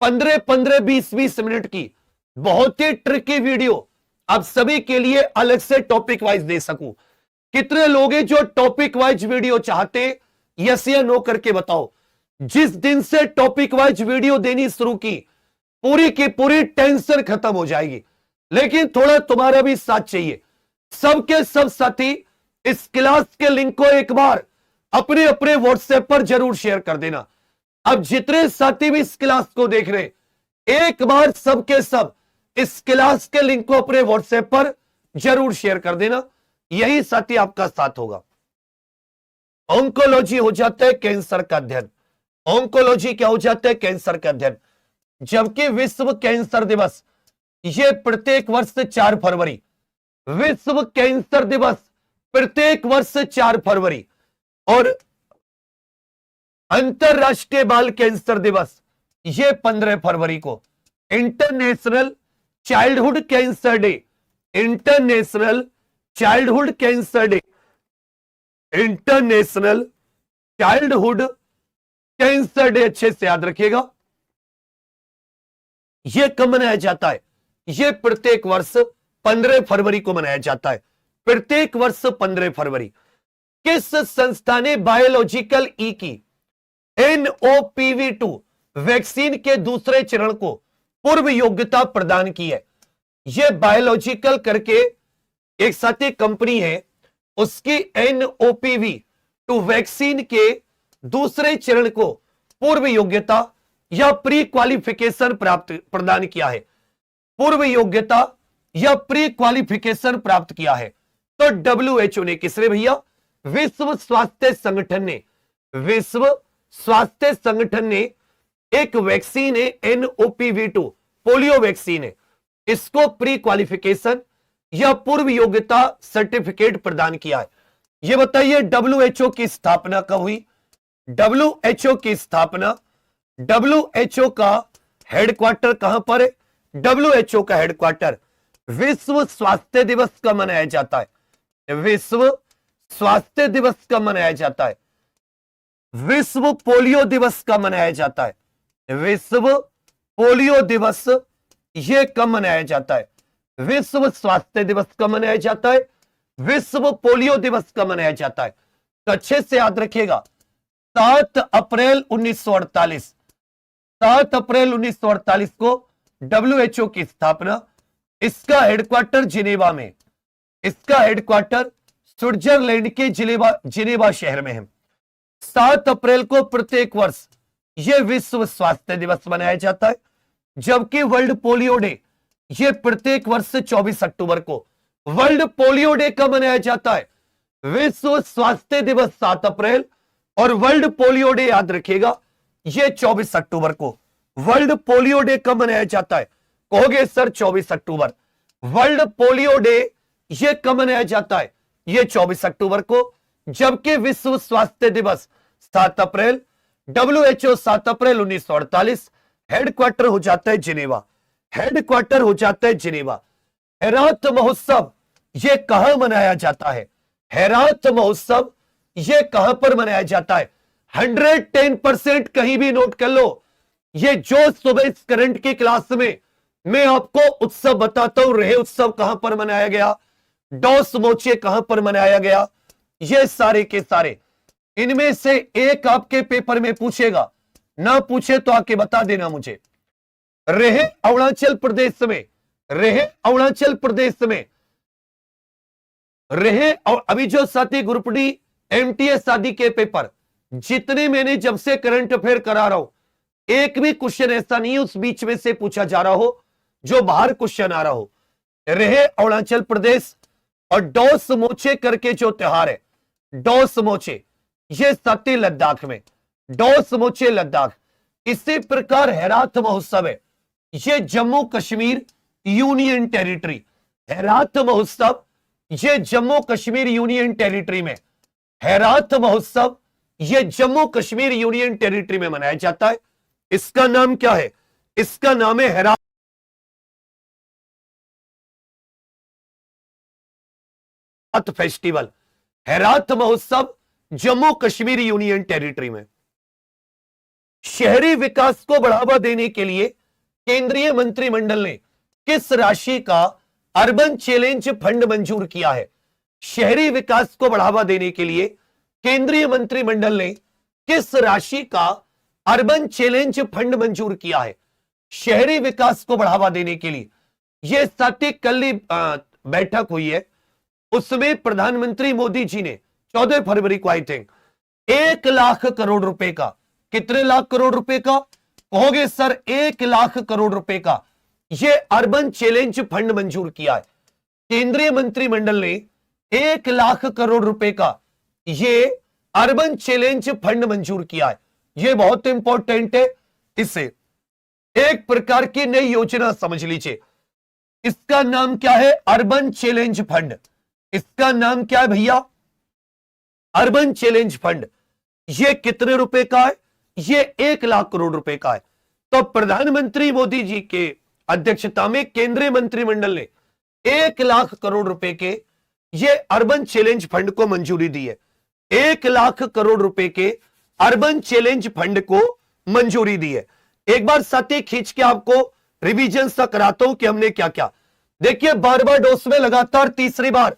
15-15, 20-20 मिनट की बहुत ही ट्रिकी वीडियो, आप सभी के लिए अलग से टॉपिक वाइज दे सकूं। कितने लोग हैं जो टॉपिक वाइज वीडियो चाहते, यस या नो करके बताओ। जिस दिन से टॉपिक वाइज वीडियो देनी शुरू की, पूरी की पूरी टेंशन खत्म हो जाएगी। लेकिन थोड़ा तुम्हारा भी साथ चाहिए। सबके सब साथी इस क्लास के लिंक को एक बार अपने अपने व्हाट्सएप पर जरूर शेयर कर देना। अब जितने साथी भी इस क्लास को देख रहे, एक बार सबके सब इस क्लास के लिंक को अपने व्हाट्सएप पर जरूर शेयर कर देना। यही साथी आपका साथ होगा। ऑन्कोलॉजी हो जाता है कैंसर का अध्ययन। ऑन्कोलॉजी क्या हो जाता है? कैंसर का अध्ययन। जबकि विश्व कैंसर दिवस ये प्रत्येक वर्ष 4 फरवरी, विश्व कैंसर दिवस प्रत्येक वर्ष 4 फरवरी, और अंतरराष्ट्रीय बाल कैंसर दिवस ये 15 फरवरी को। International childhood cancer day, international childhood cancer day, international childhood cancer day अच्छे से याद रखिएगा। यह कब मनाया जाता है? यह प्रत्येक वर्ष 15 फरवरी को मनाया जाता है। प्रत्येक वर्ष 15 फरवरी। किस संस्था ने बायोलॉजिकल ई की NOPV2 वैक्सीन के दूसरे चरण को पूर्व योग्यता प्रदान की है? यह बायोलॉजिकल करके एक साथी कंपनी है, उसकी NOPV2 वैक्सीन के दूसरे चरण को पूर्व योग्यता या प्री क्वालिफिकेशन प्रदान किया है। पूर्व योग्यता या प्री क्वालिफिकेशन प्राप्त किया है। तो WHO ने, किसने भैया? विश्व स्वास्थ्य संगठन ने, विश्व स्वास्थ्य संगठन ने एक वैक्सीन है NOPV2 पोलियो वैक्सीन है, इसको प्री क्वालिफिकेशन या पूर्व योग्यता सर्टिफिकेट प्रदान किया है। यह बताइए WHO की स्थापना कब हुई? WHO की स्थापना, WHO का हेडक्वार्टर कहां पर है? WHO का हेडक्वार्टर विश्व स्वास्थ्य दिवस का मनाया जाता है। विश्व स्वास्थ्य दिवस का मनाया जाता है। विश्व पोलियो दिवस का मनाया जाता है। विश्व पोलियो दिवस यह कब मनाया जाता है? विश्व स्वास्थ्य दिवस का मनाया जाता है। विश्व पोलियो दिवस का मनाया जाता है। तो अच्छे से याद रखिएगा, 7 अप्रैल 1948, 7 अप्रैल 1948 को WHO की स्थापना। इसका हेडक्वार्टर जिनेवा में, इसका हेडक्वार्टर स्विट्जरलैंड के जिनेवा शहर में है। 7 अप्रैल को प्रत्येक वर्ष यह विश्व स्वास्थ्य दिवस मनाया जाता है। जबकि वर्ल्ड पोलियो डे यह प्रत्येक वर्ष 24 अक्टूबर को। वर्ल्ड पोलियो डे कब मनाया जाता है? विश्व स्वास्थ्य दिवस 7 अप्रैल और वर्ल्ड पोलियो डे याद रखिएगा यह 24 अक्टूबर को। वर्ल्ड पोलियो डे कब मनाया जाता है? कहोगे सर 24 अक्टूबर। वर्ल्ड पोलियो डे यह कब मनाया जाता है? यह 24 अक्टूबर को। जबकि विश्व स्वास्थ्य दिवस 7 अप्रैल, WHO 7 अप्रैल 1948, हेडक्वार्टर हो जाता है जिनेवा, हेडक्वार्टर हो जाता है जिनेवा। हेरात महोत्सव यह कहां मनाया जाता है? हेरात महोत्सव यह कहां पर मनाया जाता है? 110% कहीं भी नोट कर लो। ये जो सुबह इस करंट की क्लास में मैं आपको उत्सव बताता हूं, रहे उत्सव कहां पर मनाया गया, डॉस मोचे कहां पर मनाया गया, ये सारे के सारे, इनमें से एक आपके पेपर में पूछेगा, ना पूछे तो आके बता देना मुझे। रहे अरुणाचल प्रदेश में, रहे अरुणाचल प्रदेश में, रहे अभी जो साथी ग्रुप डी MTS आदि के पेपर जितने मैंने जब से करंट अफेयर करा रहा हूं, एक भी क्वेश्चन ऐसा नहीं है उस बीच में से पूछा जा रहा हो जो बाहर क्वेश्चन आ रहा हो। रहे अरुणाचल प्रदेश और डॉस मोचे करके जो त्योहार है, डॉस मोचे, ये साथी लद्दाख में, डॉस मोचे लद्दाख। इसी प्रकार हेरात महोत्सव है, ये जम्मू कश्मीर यूनियन टेरिटरी, हेरात महोत्सव ये जम्मू कश्मीर यूनियन टेरिटरी में, हेरात महोत्सव ये जम्मू कश्मीर यूनियन टेरिटरी में मनाया जाता है। इसका नाम क्या है? इसका नाम है हेरात फेस्टिवल, हेरात महोत्सव जम्मू कश्मीर यूनियन टेरिटरी में। शहरी विकास को बढ़ावा देने के लिए केंद्रीय मंत्रिमंडल ने किस राशि का अर्बन चैलेंज फंड मंजूर किया है? शहरी विकास को बढ़ावा देने के लिए केंद्रीय मंत्रिमंडल ने किस राशि का अर्बन चैलेंज फंड मंजूर किया है? शहरी विकास को बढ़ावा देने के लिए यह 7 कल बैठक हुई है, उसमें प्रधानमंत्री मोदी जी ने 14 फरवरी को आई थिंक 1 लाख करोड़ रुपए का, कितने लाख करोड़ रुपए का कहोगे सर? 1 लाख करोड़ रुपए का यह अर्बन चैलेंज फंड मंजूर किया है। केंद्रीय मंत्रिमंडल ने 1 लाख करोड़ रुपए का यह अर्बन चैलेंज फंड मंजूर किया है। यह बहुत इंपॉर्टेंट है, इसे एक प्रकार की नई योजना समझ लीजिए। इसका नाम क्या है? Urban challenge fund. इसका नाम क्या है भैया? Urban challenge fund. यह कितने रुपए का है? यह 1 लाख करोड़ रुपए का है। तो प्रधानमंत्री मोदी जी के अध्यक्षता में केंद्रीय मंत्रिमंडल ने 1 लाख करोड़ रुपए के यह अर्बन चैलेंज फंड को मंजूरी दी है। 1 लाख करोड़ रुपए के अर्बन चैलेंज फंड को मंजूरी दी है। एक बार साथी खींच के आपको रिवीजन सा कराता हूं कि हमने क्या क्या। देखिए, बारबाडोस में लगातार तीसरी बार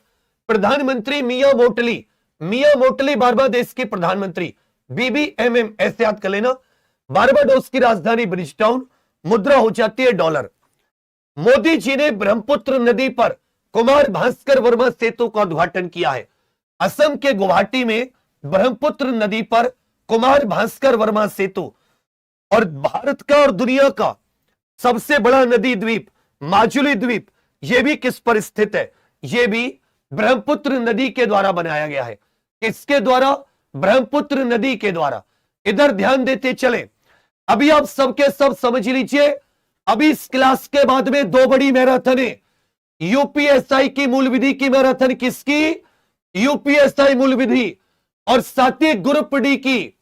प्रधानमंत्री मिया मोटली बारबाडोस के प्रधानमंत्री, BBMM ऐसे याद कर लेना। बारबाडोस की राजधानी ब्रिजटाउन, मुद्रा हो जाती है डॉलर। मोदी जी ने ब्रह्मपुत्र नदी पर कुमार भास्कर वर्मा सेतु का उद्घाटन किया है। असम के गुवाहाटी में ब्रह्मपुत्र नदी पर कुमार भास्कर वर्मा सेतु, और भारत का और दुनिया का सबसे बड़ा नदी द्वीप माजुली द्वीप, यह भी किस पर स्थित है? यह भी ब्रह्मपुत्र नदी के द्वारा बनाया गया है। किसके द्वारा? ब्रह्मपुत्र नदी के द्वारा। इधर ध्यान देते चले। अभी आप सबके सब समझ लीजिए, अभी इस क्लास के बाद में 2 बड़ी मैराथन है। यूपीएसआई की मूल विधि की मैराथन, किसकी? यूपीएसआई मूल विधि, और साथ ही ग्रुप डी की,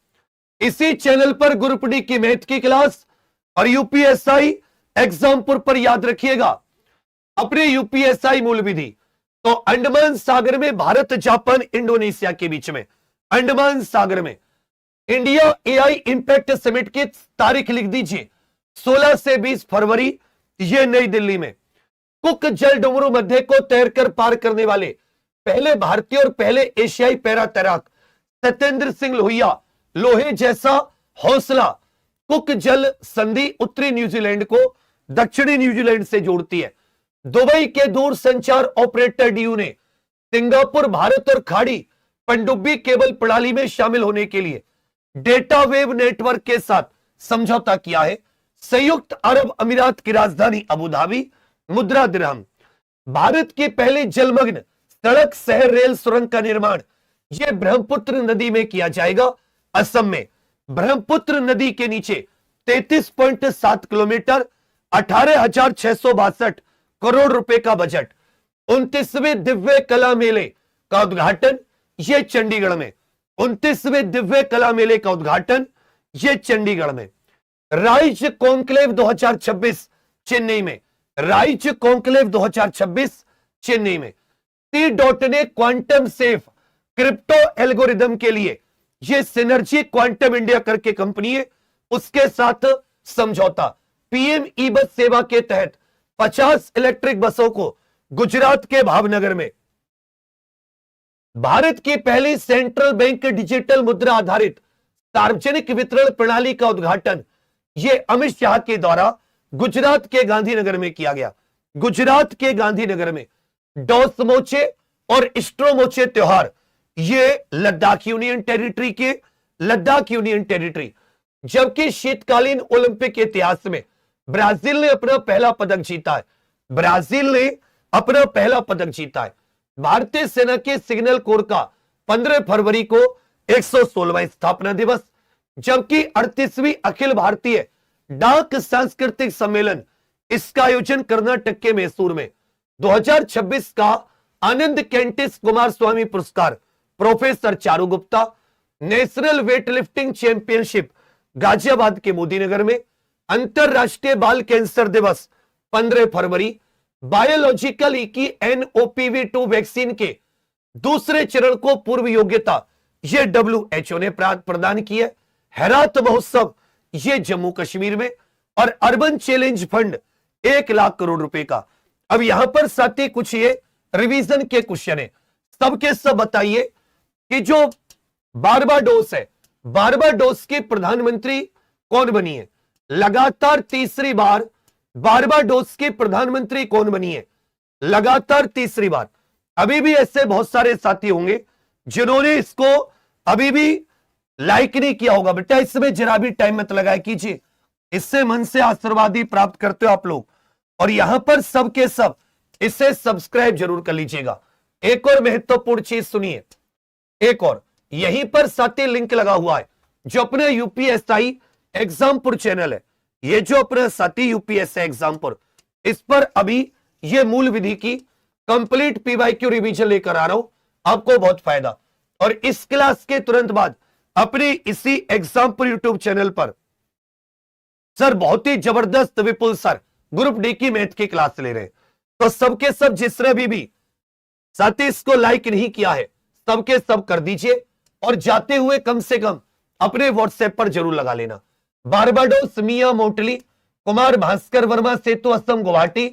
इसी चैनल पर ग्रुप डी की मैथ की क्लास और यूपीएसआई एग्जामपुर पर याद रखिएगा अपने यूपीएसआई मूल विधि। तो अंडमान सागर में भारत, जापान, इंडोनेशिया के बीच में अंडमान सागर में इंडिया एआई इंपैक्ट समिट की तारीख लिख दीजिए, 16 से 20 फरवरी, यह नई दिल्ली में। कुक जल डुमरू मध्य को तैरकर पार करने वाले पहले भारतीय और पहले एशियाई पैरा तैराक सत्येंद्र सिंह लोहिया। लोहे जैसा हौसला। कुक जल संधि उत्तरी न्यूजीलैंड को दक्षिणी न्यूजीलैंड से जोड़ती है। दुबई के दूर संचार ऑपरेटर डीयू ने सिंगापुर, भारत और खाड़ी पनडुब्बी केबल प्रणाली में शामिल होने के लिए डेटा वेव नेटवर्क के साथ समझौता किया है। संयुक्त अरब अमीरात की राजधानी अबू धाबी, मुद्रा दिरहम। भारत की पहली जलमग्न सड़क शहर रेल सुरंग का निर्माण यह ब्रह्मपुत्र नदी में किया जाएगा। असम में ब्रह्मपुत्र नदी के नीचे 33.7 किलोमीटर, 18,662 करोड़ रुपए का बजट। 29वें दिव्य कला मेले का उद्घाटन यह चंडीगढ़ में। 29वें दिव्य कला मेले का उद्घाटन यह चंडीगढ़ में। राइज कॉन्क्लेव 2026 चेन्नई में। राइज कॉन्क्लेव 2026 चेन्नई में। T-DOT ने क्वांटम सेफ क्रिप्टो एल्गोरिदम के लिए यह सिनर्जी क्वांटम इंडिया करके कंपनी है, उसके साथ समझौता। पीएम ई बस सेवा के तहत 50 इलेक्ट्रिक बसों को गुजरात के भावनगर में। भारत की पहली सेंट्रल बैंक डिजिटल मुद्रा आधारित सार्वजनिक वितरण प्रणाली का उद्घाटन यह अमित शाह के द्वारा गुजरात के गांधीनगर में किया गया। गुजरात के गांधीनगर में डोसमोचे और स्ट्रोमोचे त्योहार, ये लद्दाख यूनियन टेरिटरी के लद्दाख यूनियन टेरिटरी। जबकि शीतकालीन ओलंपिक के इतिहास में ब्राजील ने अपना पहला पदक जीता है। ब्राजील ने अपना पहला पदक जीता है। भारतीय सेना के सिग्नल कोर का 15 फरवरी को 116वां स्थापना दिवस। जबकि 38वीं अखिल भारतीय डाक सांस्कृतिक सम्मेलन, इसका आयोजन कर्नाटक के मैसूर में। 2026 का आनंद कैंटिस कुमार स्वामी पुरस्कार professor Charu Gupta. National weightlifting championship Ghaziabad के मोदीनगर में। अंतरराष्ट्रीय बाल कैंसर दिवस 15 फरवरी। बायोलॉजिकल ई की NOPV2 वैक्सीन के दूसरे चरण को पूर्व योग्यता यह WHO ने प्रदान की है। हेरात महोत्सव यह जम्मू कश्मीर में। और urban challenge fund 1 lakh crore रुपए का। अब यहां पर साथी कुछ ये रिवीजन के क्वेश्चन है, सबके सब बताइए कि जो बारबाडोस है, बारबाडोस की प्रधानमंत्री कौन बनी है? लगातार तीसरी बार बारबाडोस की प्रधानमंत्री कौन बनी है? लगातार तीसरी बार। अभी भी ऐसे बहुत सारे साथी होंगे जिन्होंने इसको अभी भी लाइक नहीं किया होगा। बेटा इसमें जरा भी टाइम मत लगाया कीजिए, इससे मन से आशीर्वाद ही प्राप्त करते हो आप लोग। और यहां पर सबके सब इसे सब्सक्राइब जरूर कर लीजिएगा। एक और महत्वपूर्ण चीज सुनिए, एक और यहीं पर साथी लिंक लगा हुआ है जो अपने यूपीएसआई एग्जामपुर चैनल है, ये जो अपना साथी यूपीएसआई एग्जामपुर, इस पर अभी ये मूल विधि की कंप्लीट पीवाईक्यू रिवीजन लेकर आ रहा हूं, आपको बहुत फायदा। और इस क्लास के तुरंत बाद अपने इसी एग्जामपुर यूट्यूब चैनल पर सर बहुत ही जबरदस्त विपुल सर ग्रुप डी की मैथ की क्लास ले रहे हैं। तो सबके सब जिसने भी साथी इसको लाइक नहीं किया है सबके सब कर दीजिए, और जाते हुए कम से कम अपने व्हाट्सएप पर जरूर लगा लेना। बारबाडोस मियां मोटली कुमार भास्कर वर्मा सेतु असम गुवाहाटी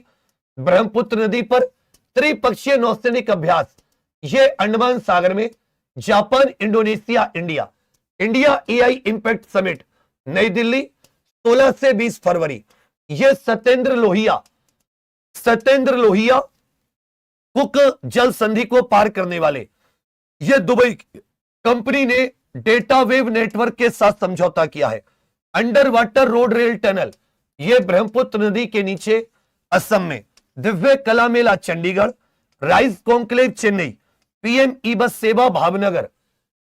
ब्रह्मपुत्र नदी पर त्रिपक्षीय नौसैनिक अभ्यास, ये अंडमान सागर में, Japan Indonesia India, India AI impact summit नई दिल्ली 16 से 20 फरवरी। ये सत्येंद्र लोहिया कुक जल संधि को पार करने वाले ये दुबई कंपनी ने डेटा वेव नेटवर्क के साथ समझौता किया है। Under water road rail tunnel, ये ब्रह्मपुत्र नदी के नीचे असम में, Divya Kala Mela Chandigarh, rise conclave Chennai, PM E bus Sewa Bhavnagar,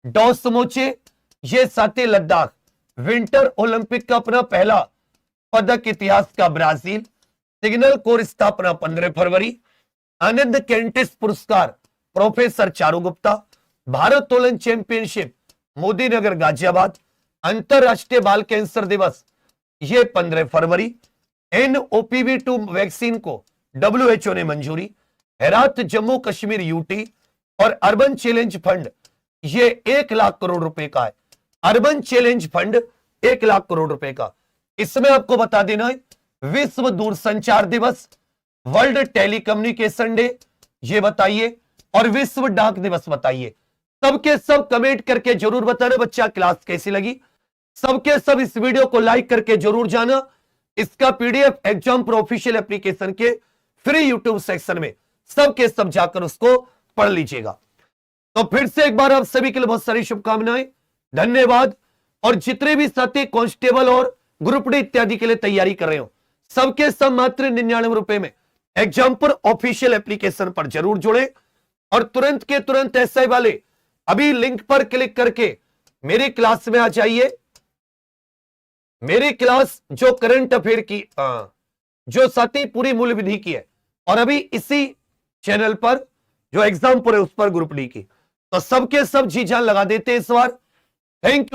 डॉसमोचे ये साथी लद्दाख, विंटर ओलंपिक का अपना पहला पदक इतिहास का ब्राजील, सिग्नल कोर स्थापना 15 फरवरी, आनंद कैंटिस पुरस्कार प्रोफेसर चारू गुप्ता, भारत तोलन चैंपियनशिप मोदी नगर गाजियाबाद, अंतरराष्ट्रीय बाल कैंसर दिवस ये 15 फरवरी, NOPV2 वैक्सीन को WHO ने मंजूरी, हेरात जम्मू कश्मीर यूटी, और अर्बन चैलेंज फंड ये 1 लाख करोड़ रुपए का है। Urban challenge fund 1 lakh crore रुपए का। इसमें आपको बता देना है विश्व दूरसंचार दिवस, वर्ल्ड टेलीकम्युनिकेशन डे ये बताइए, और विश्व डाक दिवस बताइए। सबके सब कमेंट करके जरूर बताना बच्चा क्लास कैसी लगी। सबके सब इस वीडियो को लाइक करके जरूर जाना। इसका PDF exam pro official application के फ्री यूट्यूब सेक्शन में सबके सब जाकर उसको पढ़ लीजिएगा। तो फिर से एक बार आप सभी के लिए बहुत सारी शुभकामनाएं, धन्यवाद। और जितने भी साथी कांस्टेबल और ग्रुप डी इत्यादि के लिए तैयारी कर रहे हो सबके सब मात्र 99 रुपए में एग्जामपुर ऑफिशियल एप्लीकेशन पर जरूर जुड़े, और तुरंत के तुरंत एसआई वाले अभी लिंक पर क्लिक करके मेरी क्लास में आ जाइए। मेरी क्लास जो करंट अफेयर की जो साथी पूरी मूल विधि की है, और अभी इसी चैनल पर जो एग्जामपुर है उस पर ग्रुप डी की, तो सबके सब जी जान लगा देते इस बार। Thank you.